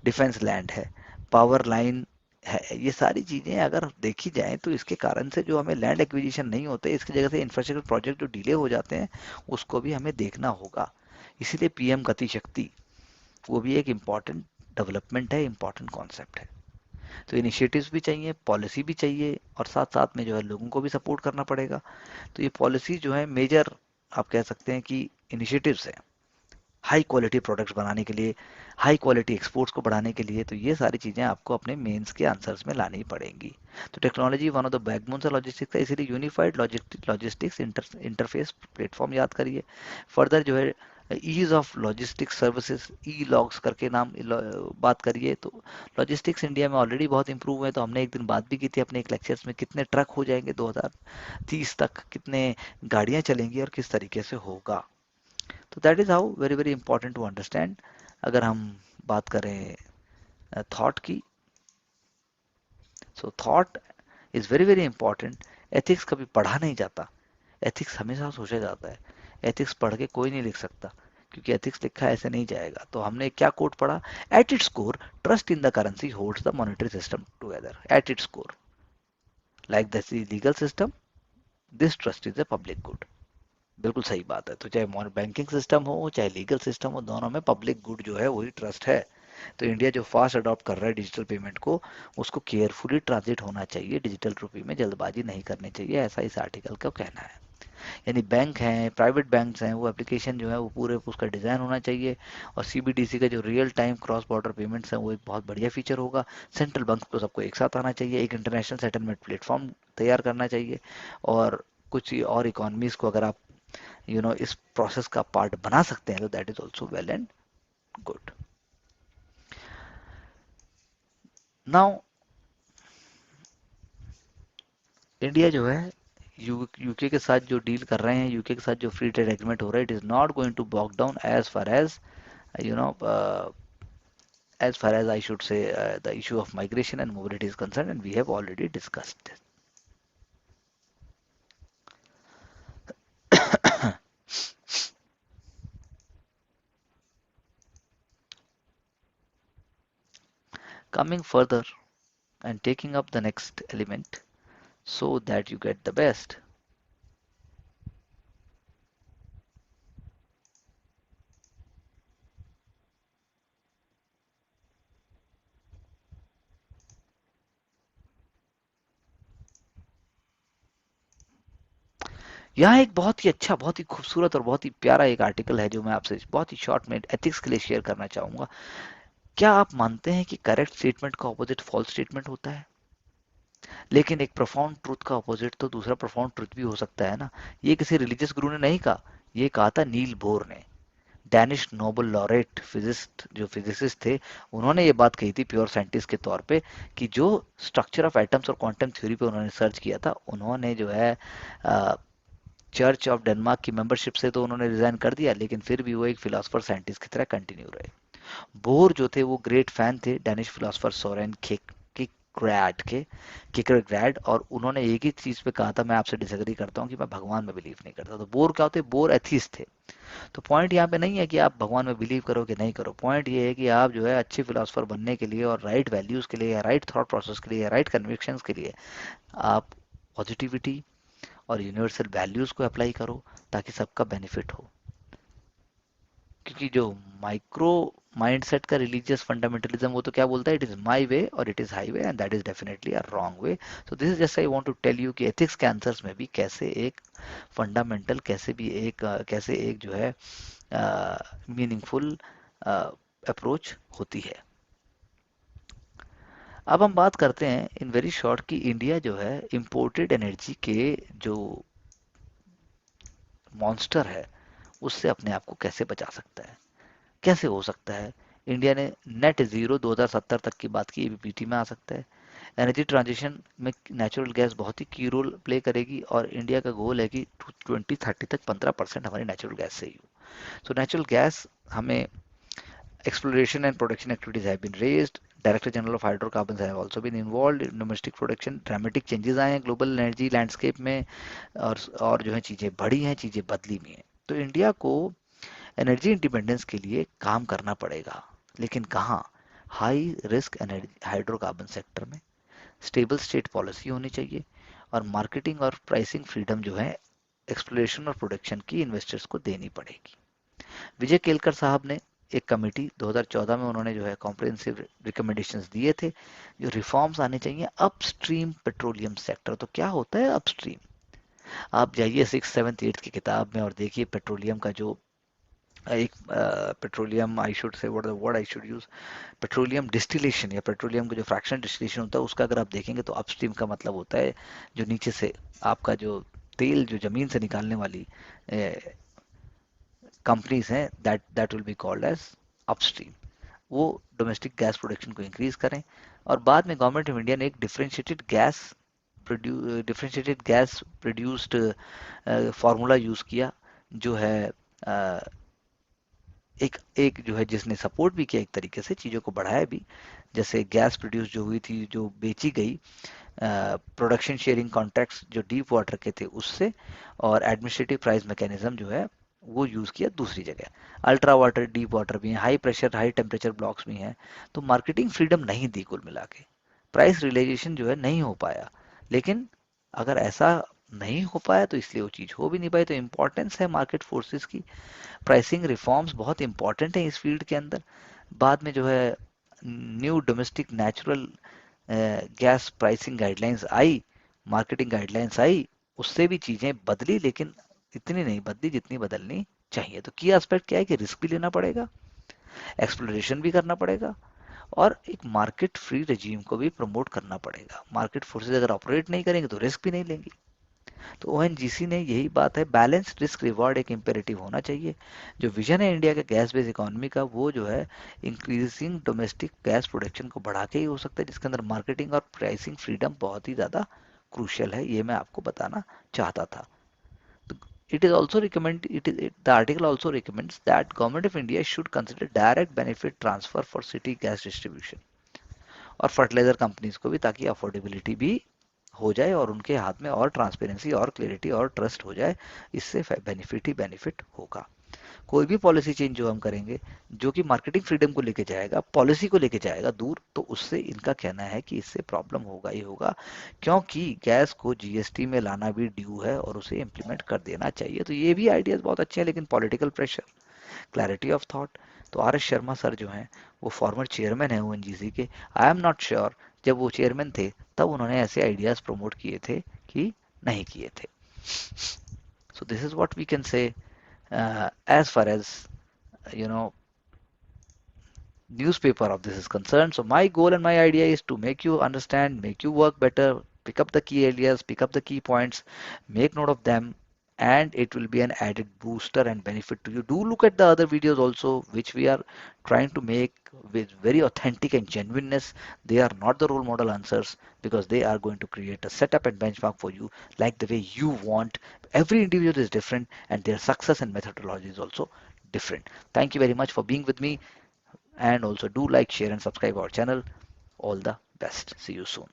डिफेंस लैंड है, पावर लाइन है, ये सारी चीजें अगर देखी जाए तो इसके कारण से जो हमें लैंड एक्विजिशन नहीं होते, इसकी जगह से इंफ्रास्ट्रक्चर प्रोजेक्ट जो डिले हो जाते हैं, उसको भी हमें देखना होगा। इसीलिए पीएम गति शक्ति वो भी एक इम्पॉर्टेंट डेवलपमेंट है, इम्पॉर्टेंट कॉन्सेप्ट है। तो इनिशिएटिव्स भी चाहिए, पॉलिसी भी चाहिए, और साथ साथ में जो है लोगों को भी सपोर्ट करना पड़ेगा। तो ये पॉलिसी जो है मेजर, आप कह सकते हैं कि इनिशिएटिव्स है हाई क्वालिटी प्रोडक्ट्स बनाने के लिए, हाई क्वालिटी एक्सपोर्ट्स को बढ़ाने के लिए। तो ये सारी चीज़ें आपको अपने मेंस के आंसर्स में लानी पड़ेंगी। तो technology one of the backbones of logistics है, इसीलिए यूनिफाइड लॉजिस्टिक्स इंटरफेस प्लेटफॉर्म याद करिए। फर्दर जो है ease of logistics services, e logs करके नाम बात करिए। तो लॉजिस्टिक्स इंडिया में ऑलरेडी बहुत इंप्रूव हुए, तो हमने एक दिन बात भी की थी अपने एक लेक्चर्स में, कितने ट्रक हो जाएंगे 2030 तक, कितने गाड़ियां चलेंगी और किस तरीके से होगा। तो that is how very very important to understand. अगर हम बात करें थॉट की, so thought is very very important. Ethics कभी पढ़ा नहीं जाता, एथिक्स हमेशा सोचा जाता है। एथिक्स पढ़ के कोई नहीं लिख सकता, क्योंकि एथिक्स लिखा ऐसे नहीं जाएगा। तो हमने क्या कोट पढ़ा? At its core trust in the currency holds the monetary system together. At its core, like the legal system, this trust is a public good. बिल्कुल सही बात है। तो चाहे बैंकिंग सिस्टम हो चाहे लीगल सिस्टम हो, दोनों में पब्लिक गुड जो है वही ट्रस्ट है। तो इंडिया जो फास्ट अडॉप्ट कर रहा है डिजिटल पेमेंट को, उसको केयरफुली ट्रांजिट होना चाहिए, डिजिटल रुपी में जल्दबाजी नहीं करनी चाहिए, ऐसा इस आर्टिकल का कहना है। यानी बैंक हैं, प्राइवेट बैंक्स हैं, वो एप्लीकेशन जो है वो पूरे उसका डिज़ाइन होना चाहिए। और सीबीडीसी का जो real time cross border payments हैं वो एक बहुत बढ़िया फीचर होगा। सेंट्रल बैंक को सबको एक साथ आना चाहिए, एक इंटरनेशनल सेटलमेंट प्लेटफॉर्म तैयार करना चाहिए। और कुछ और इकोनॉमीज को अगर आप इस प्रोसेस का पार्ट बना सकते हैं तो that is also well and good. Now India जो है यूके के साथ जो डील कर रहे हैं, यूके के साथ जो फ्री ट्रेड एग्रीमेंट हो रहा है, it is not going to balk down you know as far as I should say the issue of migration and mobility is concerned, and we have already discussed this. Coming further and taking up the next element so that you get the best. यहाँ एक बहुत ही अच्छा, बहुत ही खूबसूरत और बहुत ही प्यारा एक आर्टिकल है जो मैं आपसे बहुत ही शॉर्ट में एथिक्स के लिए शेयर करना चाहूंगा। क्या आप मानते हैं कि करेक्ट स्टेटमेंट का ऑपोजिट फॉल्स स्टेटमेंट होता है? लेकिन एक प्रोफाउंड ट्रूथ का ऑपोजिट तो दूसरा प्रोफाउंड ट्रूथ भी हो सकता है ना। ये किसी रिलीजियस गुरु ने नहीं कहा, ये कहा था नील बोर ने, डैनिश नोबल लॉरेट फिजिस्ट, जो फिजिसिस्ट थे। उन्होंने ये बात कही थी प्योर साइंटिस्ट के तौर पे, कि जो स्ट्रक्चर ऑफ एटम्स और क्वांटम थ्योरी पे उन्होंने सर्च किया था, उन्होंने जो है चर्च ऑफ डेनमार्क की मेंबरशिप से तो उन्होंने रिजाइन कर दिया, लेकिन फिर भी वो एक फिलोसफर साइंटिस्ट की तरह कंटिन्यू रहे। बोर जो थे वो ग्रेट फैन थे डैनिश फिलोसफर सोरेन किकरैड के, किकरग्रैड, और उन्होंने एक ही चीज पे कहा था, मैं आपसे डिसएग्री करता हूँ, कि मैं भगवान में बिलीव नहीं करता। तो बोर क्या होते? बोर एथीस्ट थे। तो पॉइंट यहाँ पे नहीं है कि आप भगवान में बिलीव करो कि नहीं करो, पॉइंट ये है कि आप जो है अच्छे फिलोसफर बनने के लिए और राइट वैल्यूज के लिए या राइट थॉट प्रोसेस के लिए या राइट कन्विक्शंस के लिए आप पॉजिटिविटी और यूनिवर्सल वैल्यूज को अप्लाई करो, ताकि सबका बेनिफिट हो। क्योंकि जो माइक्रो माइंडसेट का रिलीजियस फंडामेंटलिज्म, वो तो क्या बोलता है, इट इज माय वे और it is highway and that is definitely a wrong way. So this is just I want to tell you कि एथिक्स के आंसर्स में भी कैसे एक फंडामेंटल, कैसे एक जो है मीनिंगफुल अप्रोच होती है। अब हम बात करते हैं इन वेरी शॉर्ट कि इंडिया जो है इंपोर्टेड एनर्जी के जो मॉन्स्टर है उससे अपने आप को कैसे बचा सकता है, कैसे हो सकता है। इंडिया ने नेट जीरो 2070 तक की बात की, एबीपीटी में आ सकता है। एनर्जी ट्रांजिशन में नेचुरल गैस बहुत ही की रोल प्ले करेगी और इंडिया का गोल है कि 2030 तक 15% हमारी नेचुरल गैस से ही हो। सो नेचुरल गैस हमें, exploration and production activities have been raised. Director General of Hydrocarbons have also been involved in domestic production. Dramatic changes आए हैं ग्लोबल एनर्जी लैंडस्केप में, और जो है चीज़ें बढ़ी हैं, चीज़ें बदली भी हैं। तो इंडिया को एनर्जी इंडिपेंडेंस के लिए काम करना पड़ेगा, लेकिन कहाँ? High risk energy hydrocarbon sector में स्टेबल स्टेट पॉलिसी होनी चाहिए, और मार्केटिंग और प्राइसिंग फ्रीडम जो है एक्सप्लोरेशन और प्रोडक्शन की इन्वेस्टर्स को देनी पड़ेगी। विजय केलकर साहब ने एक कमेटी 2014 में, उन्होंने जो है कॉम्प्रिहेंसिव रिकमेंडेशंस दिए थे, जो रिफॉर्म्स आने चाहिए अपस्ट्रीम पेट्रोलियम सेक्टर। तो क्या होता है अपस्ट्रीम? आप जाइए 6, 7, 8 की किताब में और देखिए पेट्रोलियम का जो एक petroleum, I should say what the word I should use, petroleum distillation या पेट्रोलियम का जो फ्रैक्शन डिस्टिलेशन होता है, उसका अगर आप देखेंगे तो अपस्ट्रीम का मतलब होता है जो नीचे से आपका जो तेल जो जमीन से निकालने वाली कंपनीज हैं, that will be called as upstream. वो डोमेस्टिक गैस प्रोडक्शन को इंक्रीज करें। और बाद में गवर्नमेंट ऑफ इंडिया ने एक differentiated gas produced formula use किया, जो है अ, एक एक जो है जिसने सपोर्ट भी किया, एक तरीके से चीज़ों को बढ़ाया भी। जैसे गैस प्रोड्यूस जो हुई थी, जो बेची गई, प्रोडक्शन शेयरिंग कॉन्ट्रैक्ट्स जो डीप वाटर के थे उससे, और एडमिनिस्ट्रेटिव प्राइस मैकेनिज्म जो है वो यूज़ किया दूसरी जगह। अल्ट्रा वाटर, डीप वाटर भी हैं, high pressure high temperature blocks भी हैं। तो मार्केटिंग फ्रीडम नहीं दी कुल मिला के, प्राइस रियलाइजेशन जो है नहीं हो पाया। लेकिन अगर ऐसा नहीं हो पाया तो इसलिए वो चीज़ हो भी नहीं पाई। तो इम्पोर्टेंस है मार्केट फोर्सेस की, प्राइसिंग रिफॉर्म्स बहुत इंपॉर्टेंट है इस फील्ड के अंदर। बाद में जो है new domestic natural gas pricing guidelines आई, मार्केटिंग गाइडलाइंस आई, उससे भी चीज़ें बदली, लेकिन इतनी नहीं बदली जितनी बदलनी चाहिए। तो की एस्पेक्ट क्या है कि रिस्क भी लेना पड़ेगा, एक्सप्लोरेशन भी करना पड़ेगा, और एक मार्केट फ्री रेजीम को भी प्रमोट करना पड़ेगा। मार्केट फोर्सेज अगर ऑपरेट नहीं करेंगे तो रिस्क भी नहीं लेंगे। तो ओएनजीसी ने यही बात है, बैलेंस रिस्क रिवॉर्ड एक इम्पेरेटिव होना चाहिए। जो विजन है इंडिया के गैस बेस्ड इकोनॉमी का, वो जो है इंक्रीजिंग डोमेस्टिक गैस प्रोडक्शन को बढ़ा के ही हो सकता है, जिसके अंदर मार्केटिंग और प्राइसिंग फ्रीडम बहुत ही ज़्यादा क्रूशियल है। ये मैं आपको बताना चाहता था। तो it is also recommend it is it, the article also recommends that government of India should consider direct benefit transfer for city gas distribution और फर्टिलाइजर कंपनीज को भी, ताकि अफोर्डेबिलिटी भी हो जाए और उनके हाथ में और ट्रांसपेरेंसी और क्लैरिटी और ट्रस्ट हो जाए। इससे बेनिफिट ही बेनिफिट होगा। कोई भी पॉलिसी चेंज जो हम करेंगे, जो कि मार्केटिंग फ्रीडम को लेके जाएगा, पॉलिसी को लेके जाएगा दूर, तो उससे इनका कहना है कि इससे प्रॉब्लम होगा ही होगा, क्योंकि गैस को जीएसटी में लाना भी ड्यू है और उसे इम्प्लीमेंट कर देना चाहिए। तो ये भी आइडियाज बहुत अच्छे हैं, लेकिन political pressure, clarity of thought. तो आर एस शर्मा सर जो हैं, वो फॉर्मर चेयरमैन है ओएनजीसी के। आई एम नॉट श्योर जब वो चेयरमैन थे तब उन्होंने ऐसे आइडियाज प्रमोट किए थे कि नहीं किए थे। So this is what we can say as far as you know newspaper of this is concerned. So my goal and my idea is to make you understand, make you work better, pick up the key areas, pick up the key points, make note of them, and it will be an added booster and benefit to you. Do look at the other videos also, which we are trying to make with very authentic and genuineness. They are not the role model answers, because they are going to create a setup and benchmark for you like the way you want. Every individual is different, and their success and methodology is also different. Thank you very much for being with me, and also do like, share and subscribe our channel. All the best. See you soon.